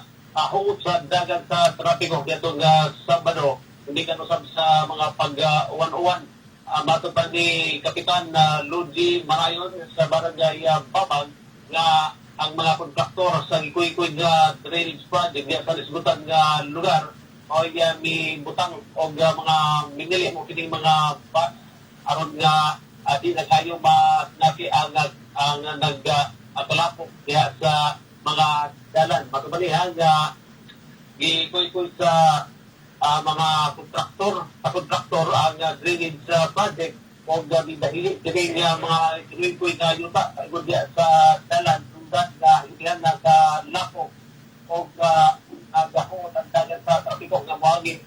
huot sa dagat sa trapiko dito nga Sabado hindi ka usab sa mga pag-uwan-uwan matupad ni Kapitan Luigi Marayon sa barangay Babag nga ang mga kontraktor sa ikuy-ikuy nga drainage project diya sa lisgutan nga lugar o mi butang o mga minili mo kining mga aron nga di na kayo naki ang nagkalapok diha sa mga dalan matubalihan nga gikuy-kuy sa mga kontraktor ang drainage project o gabi dahili kini nga mga gikuy-kuy na yuta igod diha sa dalan sundan nga hindi na sa lapok o gahon ang dagat sa trapiko nga moagi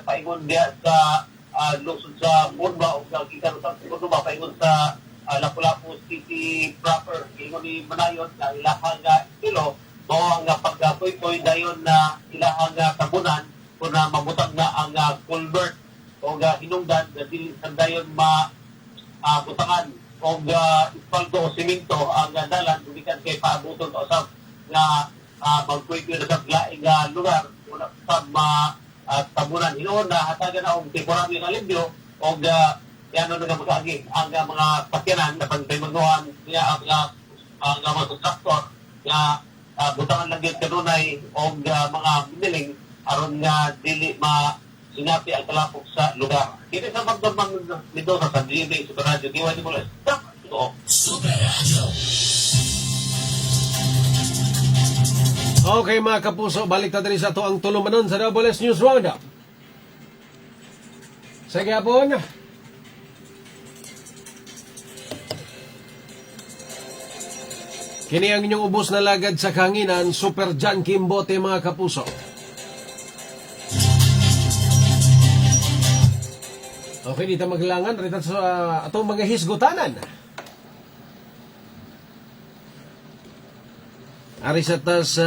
paingon diya sa lungsod sa Murba o sa gikan sa Murba paingon sa Lapu-Lapu City proper ingon ni Manayon na ilahang estilo mo nga pagkapoy-poy dayon na ilahang tabunan kung na mabutang na ang culvert o hinungdan na dili dayon butangan o espaldo o simento ang dalan dumikan kay paabuton o sa nga magkuy-kuy na sa laing lugar una sa tabunan. Hinoon na hatagan na ang temporary ng alibyo o yan na magkagi ang mga pakyanan na pagpaymanuhan niya ang mga kontraktor na butangan lang yun kanunay o mga biniling aron nga dili sinapi ang kalapok sa lugar. Kini sa magdamang nito sa San Diego, Super Radio, diway ni Mula. Super Radio. Okay mga kapuso, balik na din sa ito ang tulumanon sa WS News Roundup. Sa gapon, kini ang inyong ubos na lagad sa kanginan, Super John Kimbote mga kapuso. Okay, dito maglangan, rito sa atong mga hisgutanan. Ari sa tas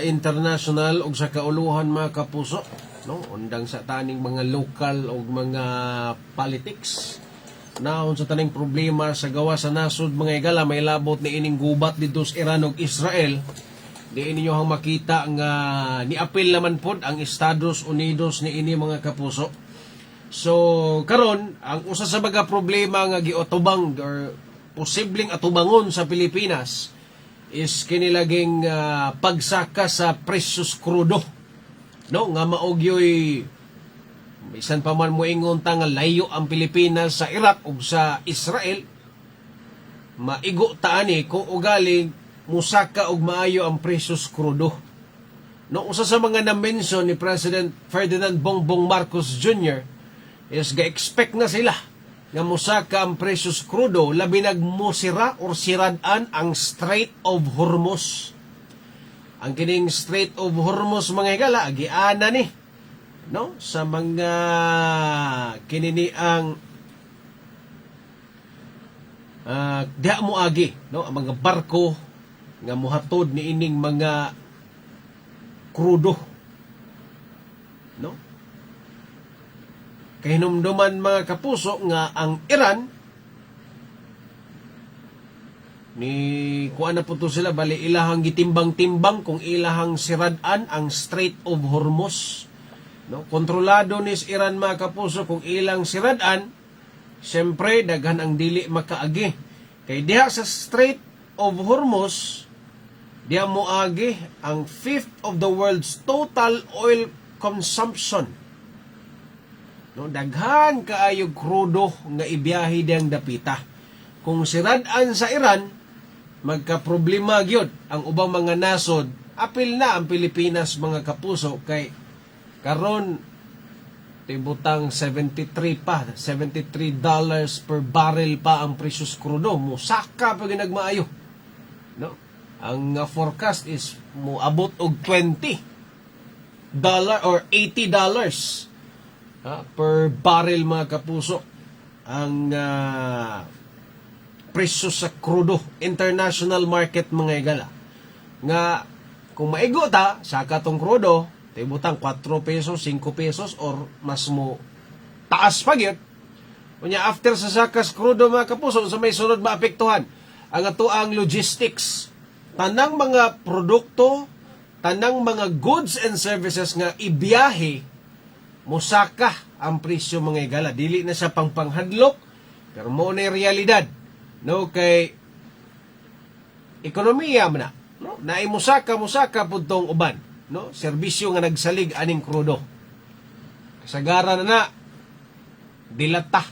international o sa kauluhan mga kapuso, no? Undang sa taning mga local o mga politics. Naon sa taning problema sa gawa sa nasod mga igala, may labot ni ining gubat dito sa Iran ug Israel. Di ninyo hang makita nga niapil naman pod ang Estados Unidos ni ini mga kapuso. So karon ang usa sa mga problema nga giotubang or posibleng atubangon sa Pilipinas is kinilaging pagsaka sa presyos krudo, no? Nga maugyoy bisan pa man moingon ta nga layo ang Pilipinas sa Iraq ug sa Israel, maigo ta ani kung ugaling musaka og maayo ang presyos krudo. No, usa sa mga na-mention ni President Ferdinand Bongbong Marcos Jr. is ga-expect na sila nga musaka ang presyos krudo labi nagmusira or siradan ang Strait of Hormuz. Ang kining Strait of Hormuz mga higala agiana ni no sa mga kinini ang diha mo agi no ang mga barko nga muhatod ni ining mga krudo no kay hinumduman mga kapuso nga ang Iran ni kuan na po to sila bali ilahang gitimbang-timbang kung ilahang siradan ang Strait of Hormuz no kontrolado ni Iran mga kapuso kung ilang siradan siyempre daghan ang dili makaagi kay diha sa Strait of Hormuz diha moagi ang fifth of the world's total oil consumption no daghan kaayo krudo nga ibiyahe diyang dapita kung siradan sa Iran magka-problema gyud ang ubang mga nasod apil na ang Pilipinas mga kapuso kay karon tibutang $73 per barrel pa ang presyos krudo musaka pa ginagmaayo no ang forecast is moabot og $20 or $80 per barrel mga kapuso ang presyo sa krudo international market mga igala nga kung maigo ta sa katong krudo tibutang 4 pesos 5 pesos or mas mo taas pa gyud unya after sa sakas krudo mga kapuso sa may sunod maapektuhan ang atoang logistics tanang mga produkto tanang mga goods and services nga ibiyahe musaka ang presyo mga igala dili na sa pangpanghadlok pero mo na realidad no kay ekonomiya man na no naay musaka pud tong uban no serbisyo nga nagsalig aning krudo kasagaran na dilata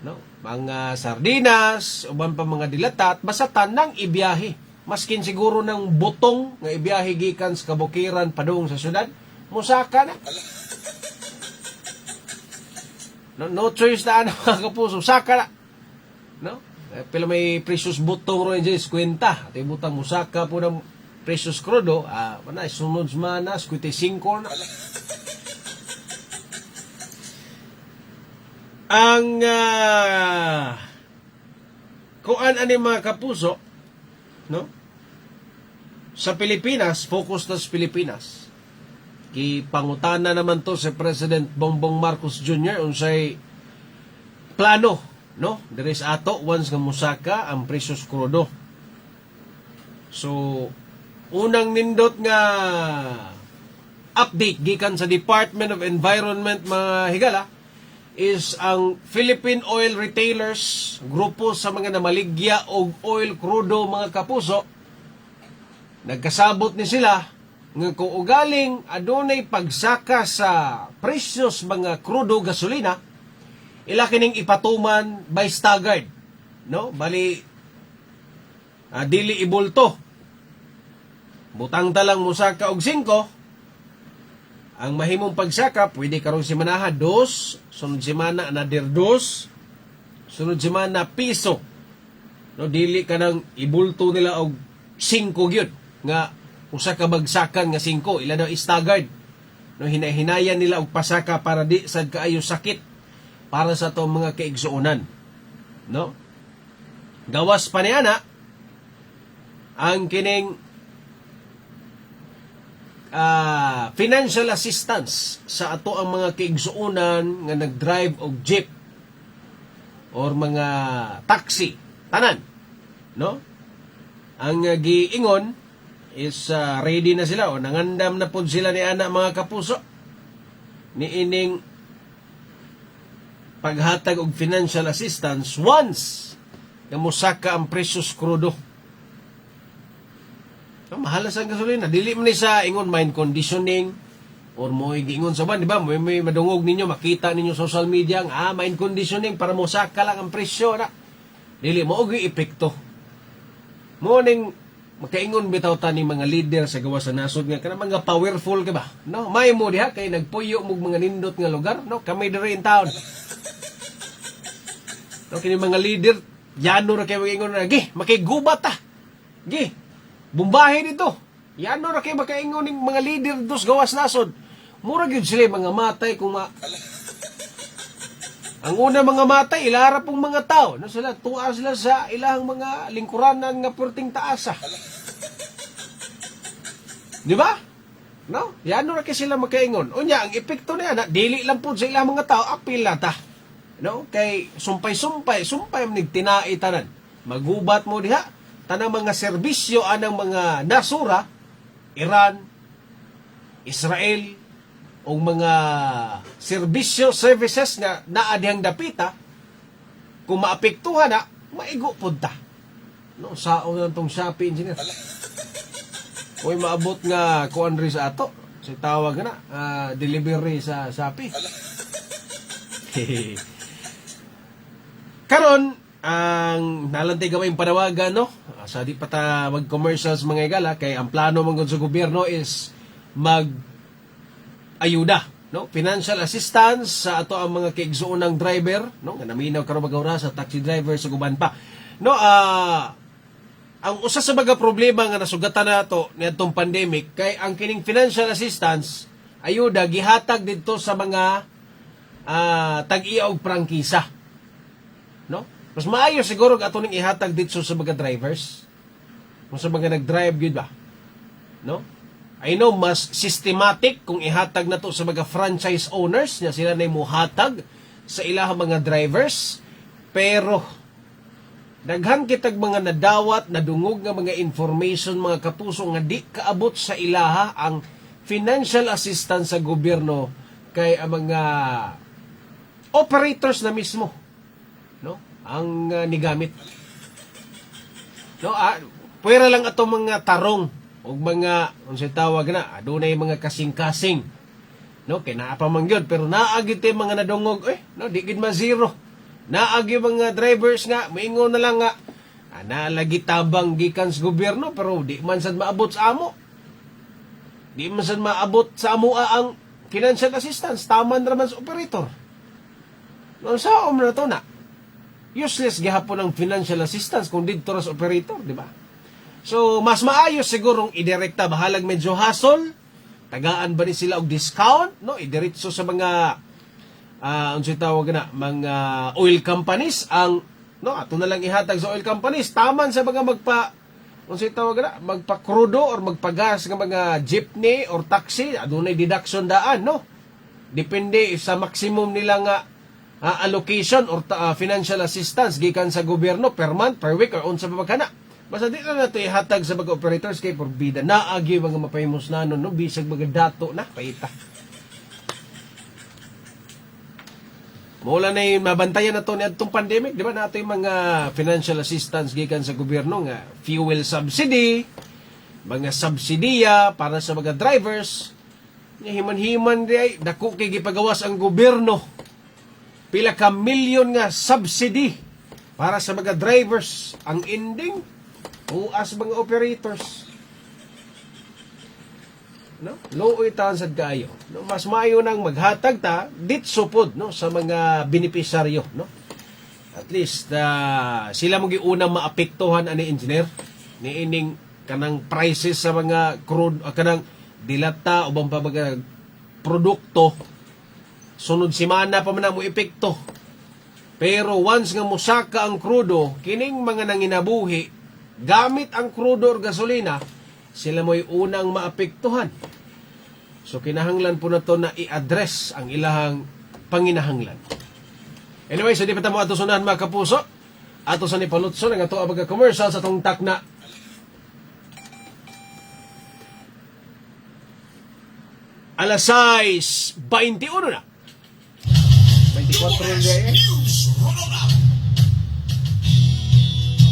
no mga sardinas uban pa mga dilata at basta tanang ibiyahe maskin siguro ng butong nga ibiyahe gikan sa kabukiran padung sa syudad musaka na no choice na ano mga kapuso saka na no pila may precious butong ro dyan 50 at ibutang musaka po ng precious krudo mana sunod mana 55 na ang kuan ani mga kapuso no sa Pilipinas focus na sa Pilipinas gipangutana naman to si President Bongbong Marcos Jr. unsay plano no diri sa ato once nga musaka ang presyos krudo so unang nindot nga update gikan sa Department of Environment mga higala is ang Philippine Oil Retailers grupo sa mga namaligya og oil krudo mga kapuso nagkasabot ni sila nga kung ugaling adunay pagsaka sa presyos mga krudo gasolina ila kining ipatuman by staggered no bali dili ibulto butang talang musaka og 5 ang mahimong pagsaka pwede karong semana 2 sunod semana another 2 sunod semana piso no dili kanang ibulto nila og 5 gyud nga usa ka bagsakan nga 5 ila daw staggered no hinahinayan nila og pasaka para di sad kaayo sakit para sa to mga kaigsuonan no gawas pa niana ang kining financial assistance sa ato ang mga kaigsuonan nga nagdrive og jeep or mga taxi tanan no ang giingon is ready na sila o nangandam na pod sila ni ana mga kapuso ni ining paghatag og financial assistance once nga musaka ang presyos krudo. Mahalas ang gasolina. Dili man ni sa ingon mind conditioning or mo giingon sa ban, di ba? May madungog ninyo, makita ninyo sa social media ang mind conditioning para musaka lang ang presyo na. Dili mo og epekto. Mo ning makaingon bitaw ta ni mga leader sa gawas sa nasod nga kana mga powerful ka ba, no? May mo diha kay nagpuyo mo mga nindot nga lugar, no? Kami diri in town. No, kini mga leader, yano ra kay makaingon na, gi, makigubat ta. Gi, bumbahe dito. Yano ra kay makaingon ni mga leader dos gawas nasod. Mura gyud sila mga matay kung ang una mga matay, ilara pong mga tao. No, sila, tuwa sila sa ilang mga lingkuranan nga purting taasa. Di ba? No? Yan ra kay sila makaingon. Unya, ang epekto na yan, dili lang po sa ilang mga tao, apil na ta. No? Kay sumpay manig tinai tanan. Magubat mo diha, tanang mga serbisyo, anang mga nasura, Iran, Israel, o mga services nga naadihang dapita, kung maapektuhan na, maigo punta. No, sao na itong Shopee engineer. Kung maabot nga kuan rin sa ato, sa tawag na, delivery sa Shopee. Karon, ang nalantay gamay panawagan, no? Sa di pa ta mag-commercials mga igala, kay ang plano mong sa gobyerno is ayuda, no? Financial assistance sa ato ang mga kaigsuonang driver, no? Nga naminaw karon magawra sa taxi driver sa guban pa. No, ang usa sa mga problema nga nasugatan nato niadtong pandemic kay ang kining financial assistance ayuda gihatag didto sa mga tag-iya og prangkisa. No? Mas maayo siguro ato ning ihatag didto sa mga drivers. Kung sa mga nag-drive gyud ba. No? I know mas systematic kung ihatag na to sa mga franchise owners na sila na muhatag sa ilahang mga drivers, pero daghan kitag mga nadawat, nadungog nga mga information mga kapuso nga di kaabot sa ilaha ang financial assistance sa gobyerno kay ang mga operators na mismo, no, ang nigamit. No, pwera lang ato mga tarong o mga, unsay tawag na, adunay mga kasing-kasing. No, kay naa pa man gyud, pero naagi te mga nadungog, no, di gid ma zero. Naagi mga drivers nga, moingon na lang nga, nalagi tabang gikan sa gobyerno, pero di man sad maabot sa amo. Di man sad maabot sa amo ang financial assistance, taman ra man sa operator. No, sao na to na? Useless gihapon ang financial assistance kung didto ra sa operator, di ba? So, mas maayos sigurong idirekta, bahalag medyo hassle, tagaan ba ni sila og discount, no? Idiretso sa mga, unsay tawag na, mga oil companies, ang, no, ato na lang ihatag sa oil companies, taman sa mga unsay tawag na, magpa-crudo or magpagas ng mga jeepney or taxi, adunay deduction daan, no? Depende sa maximum nila nga allocation or financial assistance gikan sa gobyerno per month, per week, or unsa pa magkana. Basta di na nato ihatag sa mga operators kay porbida. Naagi mga mapahimos na no, bisag mga dato na, paita. Mula na yung mabantayan na to ni atong pandemic, di ba nato yung mga financial assistance gikan sa gobyerno nga fuel subsidy, mga subsidiya para sa mga drivers, himan-himan di ay, dako kay gipagawas ang gobyerno. Pila ka milyon nga subsidy para sa mga drivers. Ang ending, uas mga operators. No? Luoy taon sad kaayo. No? Mas maayo nang maghatag ta ditso pod, no, sa mga benepisaryo, no. At least sila mo giunang maapektuhan ani engineer ni ining kanang prices sa mga crude kanang dilata o bang mga produkto. Sunod semana pa man mo epekto. Pero once nga musaka ang krudo, kining mga nanginabuhi gamit ang crudo or gasolina, sila mo'y unang maapektuhan. So kinahanglan po na to na i-address ang ilahang panginahanglan. Anyway, so di pa tamo ato sunahan mga kapuso. Ato sa ni Palutso nga ato ang mga-commercial sa tong takna. Alas 6:21 na. 24 na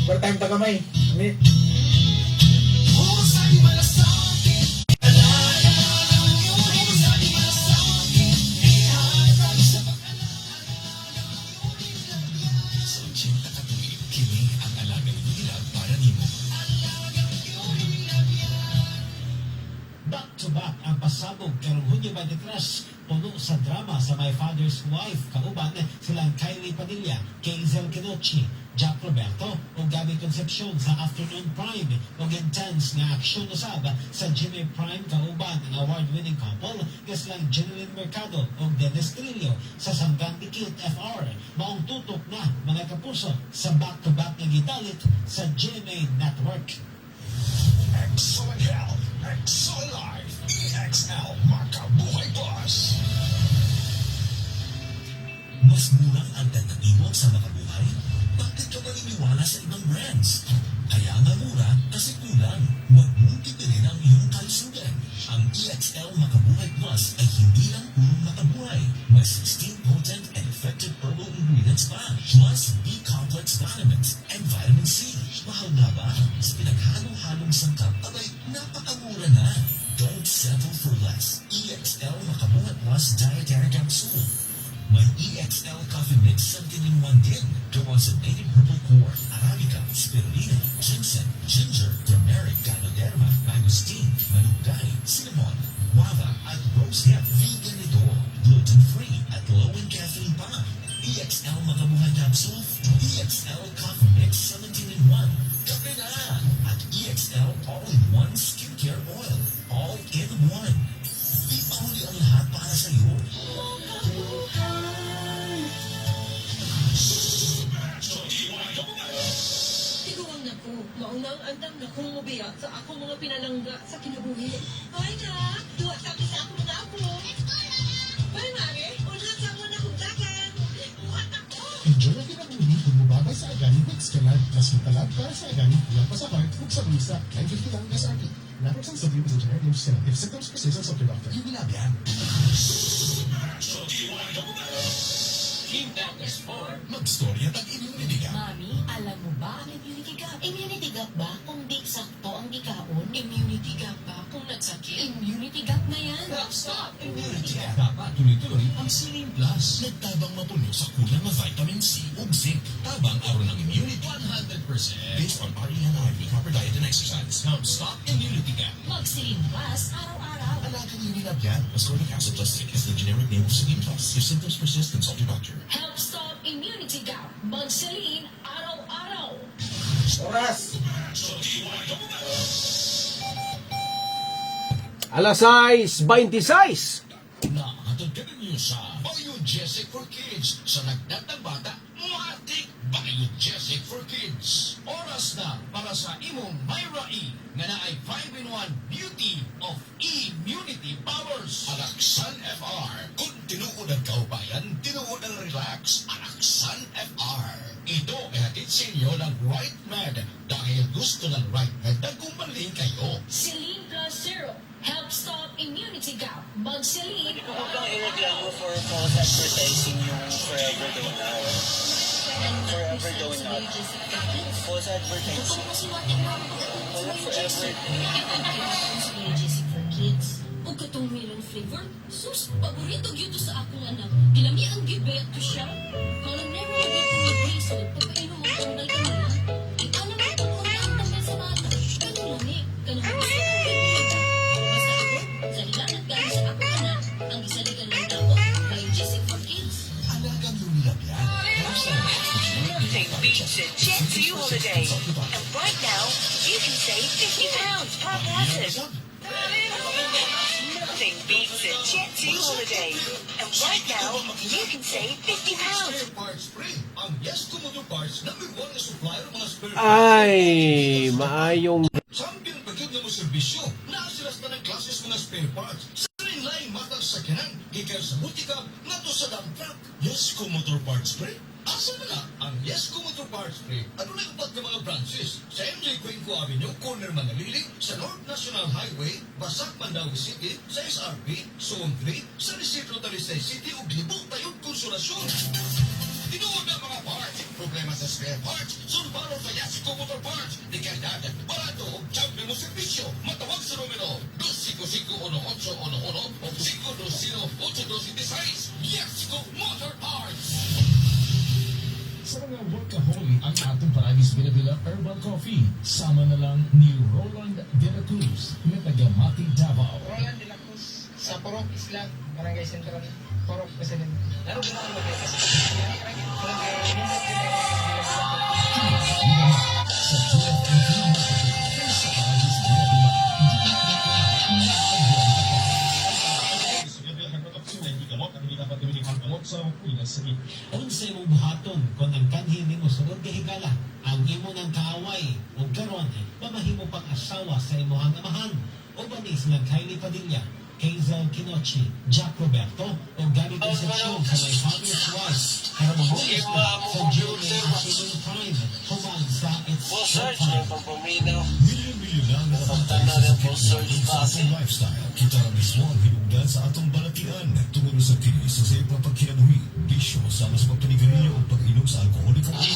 Per time ta kamay. back-to-back ang pasabog karong Hunyo 23 puno sa drama sa My Father's Wife. Kauban silang Kylie Padilla, Keizel Kedochi, Jack Roberto o Gabby Concepcion sa Afternoon Prime o intense nga aksyon usab sa Jimmy Prime kauban ang award-winning couple kaslang Jeneline Mercado o Dennis Trillo sa Sanggang Dikit FR. Maong tutok na mga kapuso sa back-to-back nga gidalit sa GMA Network. Excellent Health, Excellent Life, EXL Makabuhay Plus. Mas murang alternatibo sa makabuhay? Bakit ka maniniwala sa ibang brands? Kaya nga mura kasi kulang. Huwag mong tipirin ang iyong kalusugan. Ang EXL Makabuhay Plus ay hindi lang purong makabuhay. May 16 potent and effective herbal ingredients pa. Plus B-complex vitamins and vitamin C. Mahal nga ba? Sa pinaghalong-halong sangkap, abay, napakamura na. Don't settle for less. EXL Makabuhay Plus Dietary Capsule. May EXL Coffee Mix 17-in-1 din. Gawa sa native herbal core, Arabica, Spirulina, Ginseng, Ginger, Turmeric, Ganoderma, Mangosteen, Malunggay, Cinnamon, Guava, at Rosehip. Vegan ito. Gluten-free at low in caffeine pa. EXL Makabuhay Capsule. EXL Coffee Mix 17-in-1. Kape na! At EXL All-in-One Skincare Oil. All-in-One. Ipahuli ang lahat para sa iyo. Tiguang na ko, maunang andam na kong mubiyak sa akong mga pinalangga sa kinabuhi. Hoy na, duwa kami sa akong mga apo. Hoy mare, una sa mo na kong dagan. Buhat ako. Enjoy ang kinabuhi kung mababay sa agan, mix ka na, mas matalag para sa agan, lang pa sa heart, kung sa bulsa, 950 lang SRP. Networks and W is a generic name system. If symptoms persist, consult your doctor. Yung bilabyan. Magstorya tag immunity ka. Mami, alam mo ba ang immunity gap? Immunity gap ba kung di sakto ang dikaon? Immunity gap ba kung nagsakit? Immunity gap na yan. Stop! Immunity gap. Dapat tuloy-tuloy ang Celine Plus. Nagtabang mapuno sa kulang na vitamin C ug zinc. Tabang aron ng immunity 100%. Based on RENI with proper diet and exercise. Help stop immunity gap. Mag-Celine Plus araw-araw. Alagang yung nilabyan. Ascorbic acid plus zinc is the generic name of Celine Plus. If symptoms persist, consult your doctor. Help stop immunity gap. Mag-Celine araw-araw. Oras! Alas 6:26. Nakatod ka ninyo sa Biogesic for Kids sa nagdatang bata, matik Biogesic for Kids. Oras na para sa imong Myra E nga naay 5-in-1 beauty of immunity powers. Alaksan FR. Kung tinuod ang kaubayan, tinuod ang relax. Alaksan FR. Ito ay hatid sa inyo ng Right Med dahil gusto ng Right Med na gumaling kayo. Celine Plus Zero. Help stop immunity gap. Mag-Celine. Huwag i-reklamo for false advertising yung Forever Daw Now. Forever Daw Now. False advertising. Forever. Sa Biogesic for Kids. O katong melon flavor, sus, paborito gyud to sa akong anak. Gilami ang gibet ko siya. Kung never agad kong mag-bracelet, pagkainom mo tanggal ka nila. Alam mo kung una ang tanggal sa bata. Ganun lang eh. Ganun ang gusto ko kaibigan. Basta ako, dahilan at galing sa akong anak, ang gisaligan ng tao, Biogesic for Kids. Alagang yung nilabyan. Nothing beats a Jet 2 holiday. And right now, you can save £50 per person. Nothing beats a Jet 2 holiday. And right now, you can save £50. Spare parts free. Ang Yes Kumoto Parts, #1 na supplier ng mga spare parts. Ay, maayong Champion pagod na mo serbisyo. Naasilas na ng klases mga spare parts. Sa rin-line matang sakyanan. Gikan sa butika, nato sa dump truck. Yes Motor Parts Free. Asa na nga ang Yes Motor Parts Free? Ano na upat ng mga branches? Sa MJ Cuenco Avenue, corner Manalili, sa North National Highway, Basak, Mandawi City, sa SRP, Zone 3, sa Distrito Talisay City, ug Libong Tayog, Konsolasyon. Tinuod na mga parts. Problema sa spare parts. Surbaro sa Yasico Motor Parts. Di kalidad, barato o champion mo servisyo. Matawag sa numero 255-1811 o 520-8216. Yasico Motor Parts. Sa mga workaholic ang atong parang Agis Binabila Herbal Coffee. Sama na lang ni Roland De La Cruz na taga Mati, Davao. Roland de la Cruz sa Porok Isla, Barangay Central, Porok, President. Lalo din ako mag-ikas. Sa 12 and 3 marketing sa Agis Binabila. Unsa imong buhaton kung ang kanhi nimo sunod kay higala ang imo ng kaaway ug karon mamahimo pang asawa sa imong amahan o banis nga Kylie Padilla, Hazel Kinochi, Jack Roberto o Gabby Concepcion sa my father's wife para mabukas na sa journey at human crime human sa its time. Milyon-milyon na nakapagay sa sakit lifestyle. Kita na mismo ang hinugdan sa atong balatian. Tungod sa tinis sa sa'yo papagkinanuhi, bisyo, sama sa pagpanigarilyo o pag-inom sa alkoholikong ulo.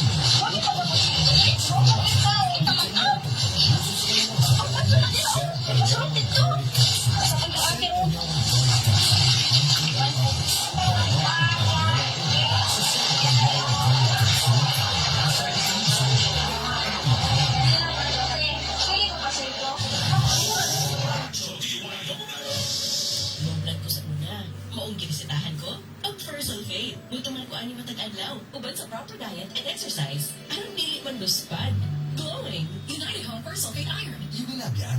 Lumbrad ko sa una. Maong ginisitahan ko. Ang first sulfate. Mutuman ko ani matag-adlaw. Uban sa proper diet and exercise. Aron dili man luspad. Glowing. United Home First Sulfate Iron.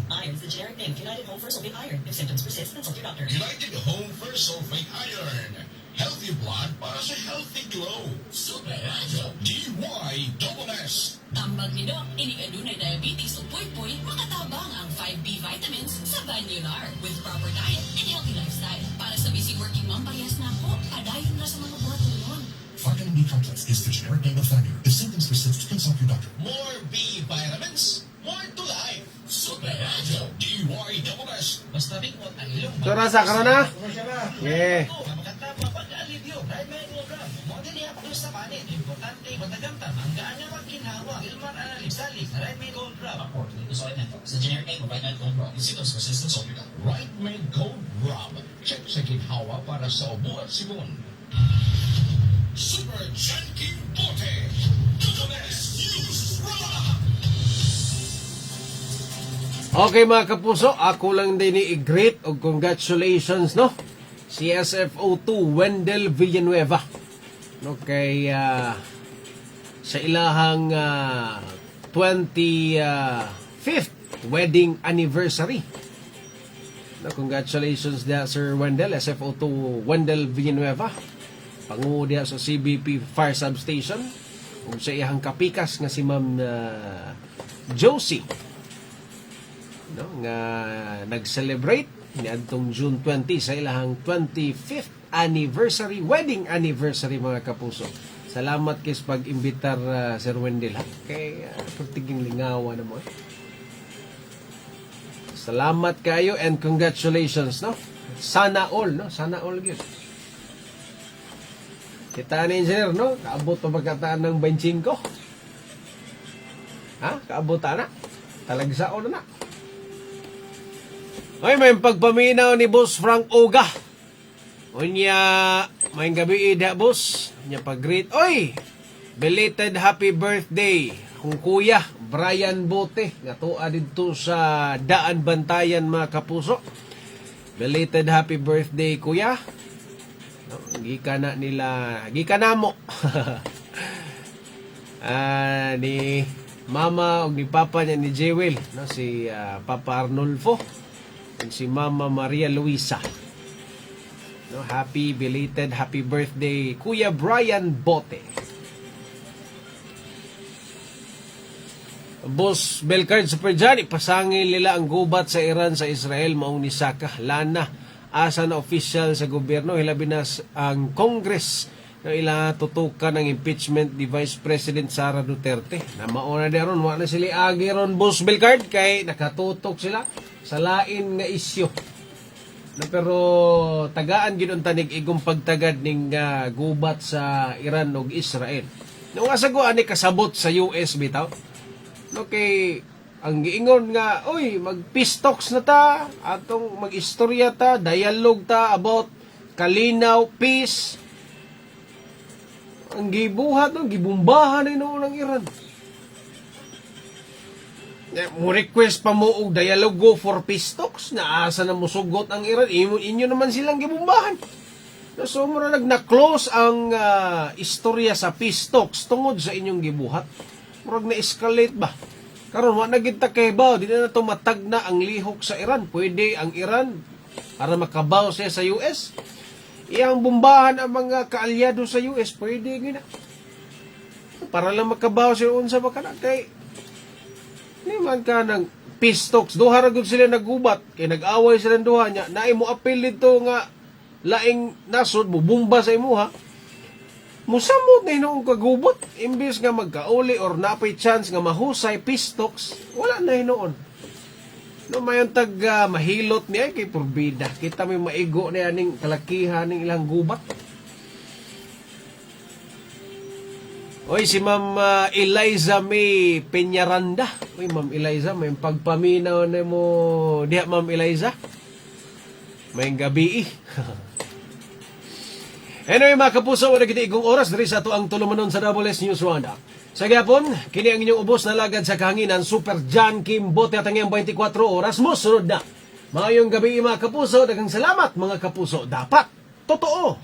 Iron's the generic name. United Home First Sulfate Iron. If symptoms persist, consult your doctor. United Home First Sulfate Iron. Healthy blood para sa healthy glow. Super Radio. DY-S-S. Tambag ni Doc, inikadunay diabetes o puy-puy, makatabang ang 5B vitamins sa Vanular with proper diet and healthy lifestyle. Para sa busy working mom, parehas na ako, padayon na sa mga buhat-tulon. Vitamin B complex is the generic name of Vanier. If symptoms persist, consult your doctor. More B vitamins, more to life. Super Radio. DY-S-S. Basta bigmot ang ilong So, nasa ka na? Ano siya na? Yeah. Makatapa pag-alivyo, right may program. Model niya pa sa panin. Importante, matagamtam. Ang gaan niya magkinawa. Ilmar analysis, salik, right may gold drop. Report to Solid Mental. Sa generic name of Right Med Gold Drop. Yung symptoms persist, consult your doctor. Right Med Cold Rub. Check sa ginhawa para sa ubo at sibon. Super Janky Bote. DS News Rock. Okay mga kapuso, ako lang din i-greet o congratulations, no? Si SFO2 Wendell Villanueva. No, kay sa ilahang 25th wedding anniversary. No, congratulations dia Sir Wendell, SFO2 Wendell Villanueva. Pangu dia sa CBP Fire Substation. Ug sa iyang kapikas nga si Ma'am Josie. No, nga nag-celebrate ni adtong June 20 sa ilahang 25th anniversary, wedding anniversary mga kapuso. Salamat kis pag-imbitar Sir Wendell ha. Kay pertiging lingawa na mo. Salamat kayo and congratulations, no. Sana all, no. Sana all gyud. Kita ni engineer, no. Kaabot pa pagkataan ng 25. Ha? Kaabot na. Talagsaon na. Ay, may pagpaminaw ni Boss Frank Oga. Unya, may gabi ida, boss. Unya pag-greet. Oy! Belated happy birthday. Kung kuya, Brian Bote. Natua dito sa Daan Bantayan, mga kapuso. Belated happy birthday, kuya. No, gika na nila, gika na mo. Ni mama o ni papa niya ni Jewel. No, si Papa Arnulfo. Si Mama Maria Luisa. No, happy belated happy birthday Kuya Brian Bote. Boss Belcard Super Johnny, pasangil nila ang gubat sa Iran sa Israel maong ni Saka. Lana asa na official sa gobyerno hilabi na ang Congress na ila tutukan ng impeachment ni Vice President Sara Duterte. Na mauna deron wala sila agi ron Boss Belcard kay nakatutok sila sa lain nga isyu. Na pero tagaan gid tanig igong pagtagad ning gubat sa Iran ug Israel. Nung asago ani kasabot sa US bitaw. No kay ang giingon nga oy mag-peace talks na ta atong mag-istorya ta, dialogue ta about kalinaw, peace. Ang gibuhat no gibumbahan ni noong Iran. Mo request pa mo og dialogo for peace talks na asa na musugot ang Iran, inyo naman silang gibumbahan. So mura nag-close ang istorya sa peace talks tungod sa inyong gibuhat. Murag na-escalate ba? Karon wa na gid ta kay baw, di na tumatag na ang lihok sa Iran. Pwede ang Iran para makabaw siya sa US. Iyang bombahan ang mga kaalyado sa US, pwede gina. Para lang makabaw siya unsa ba kana kay di man ka ng peace talks. Duha ra gud sila nagubat kay nag-away sila duha nya. Naay mo apil dito nga laing nasod mo bomba sa imuha. Musamot na hinoong kagubot. Imbis nga magkauli or napay chance nga mahusay peace talks, wala na hinoon. No, mayon tag mahilot niya kay porbida. Kita may maigo na yaning kalakihan ng ilang gubat. Oy, si Ma'am Eliza May Peñaranda. Oy, Ma'am Eliza, may pagpaminaw na mo diha, Ma'am Eliza. May gabi Anyway, mga kapuso, wala kita igong oras diri sa ato ang tulumanon sa WS News Roundup. Sa gyapon, kini ang inyong ubos na lagad sa kahanginan, Super John Kim Bote at ang iyang 24 oras mo sunod na. Maayong gabi mga kapuso, daghang salamat mga kapuso. Dapat totoo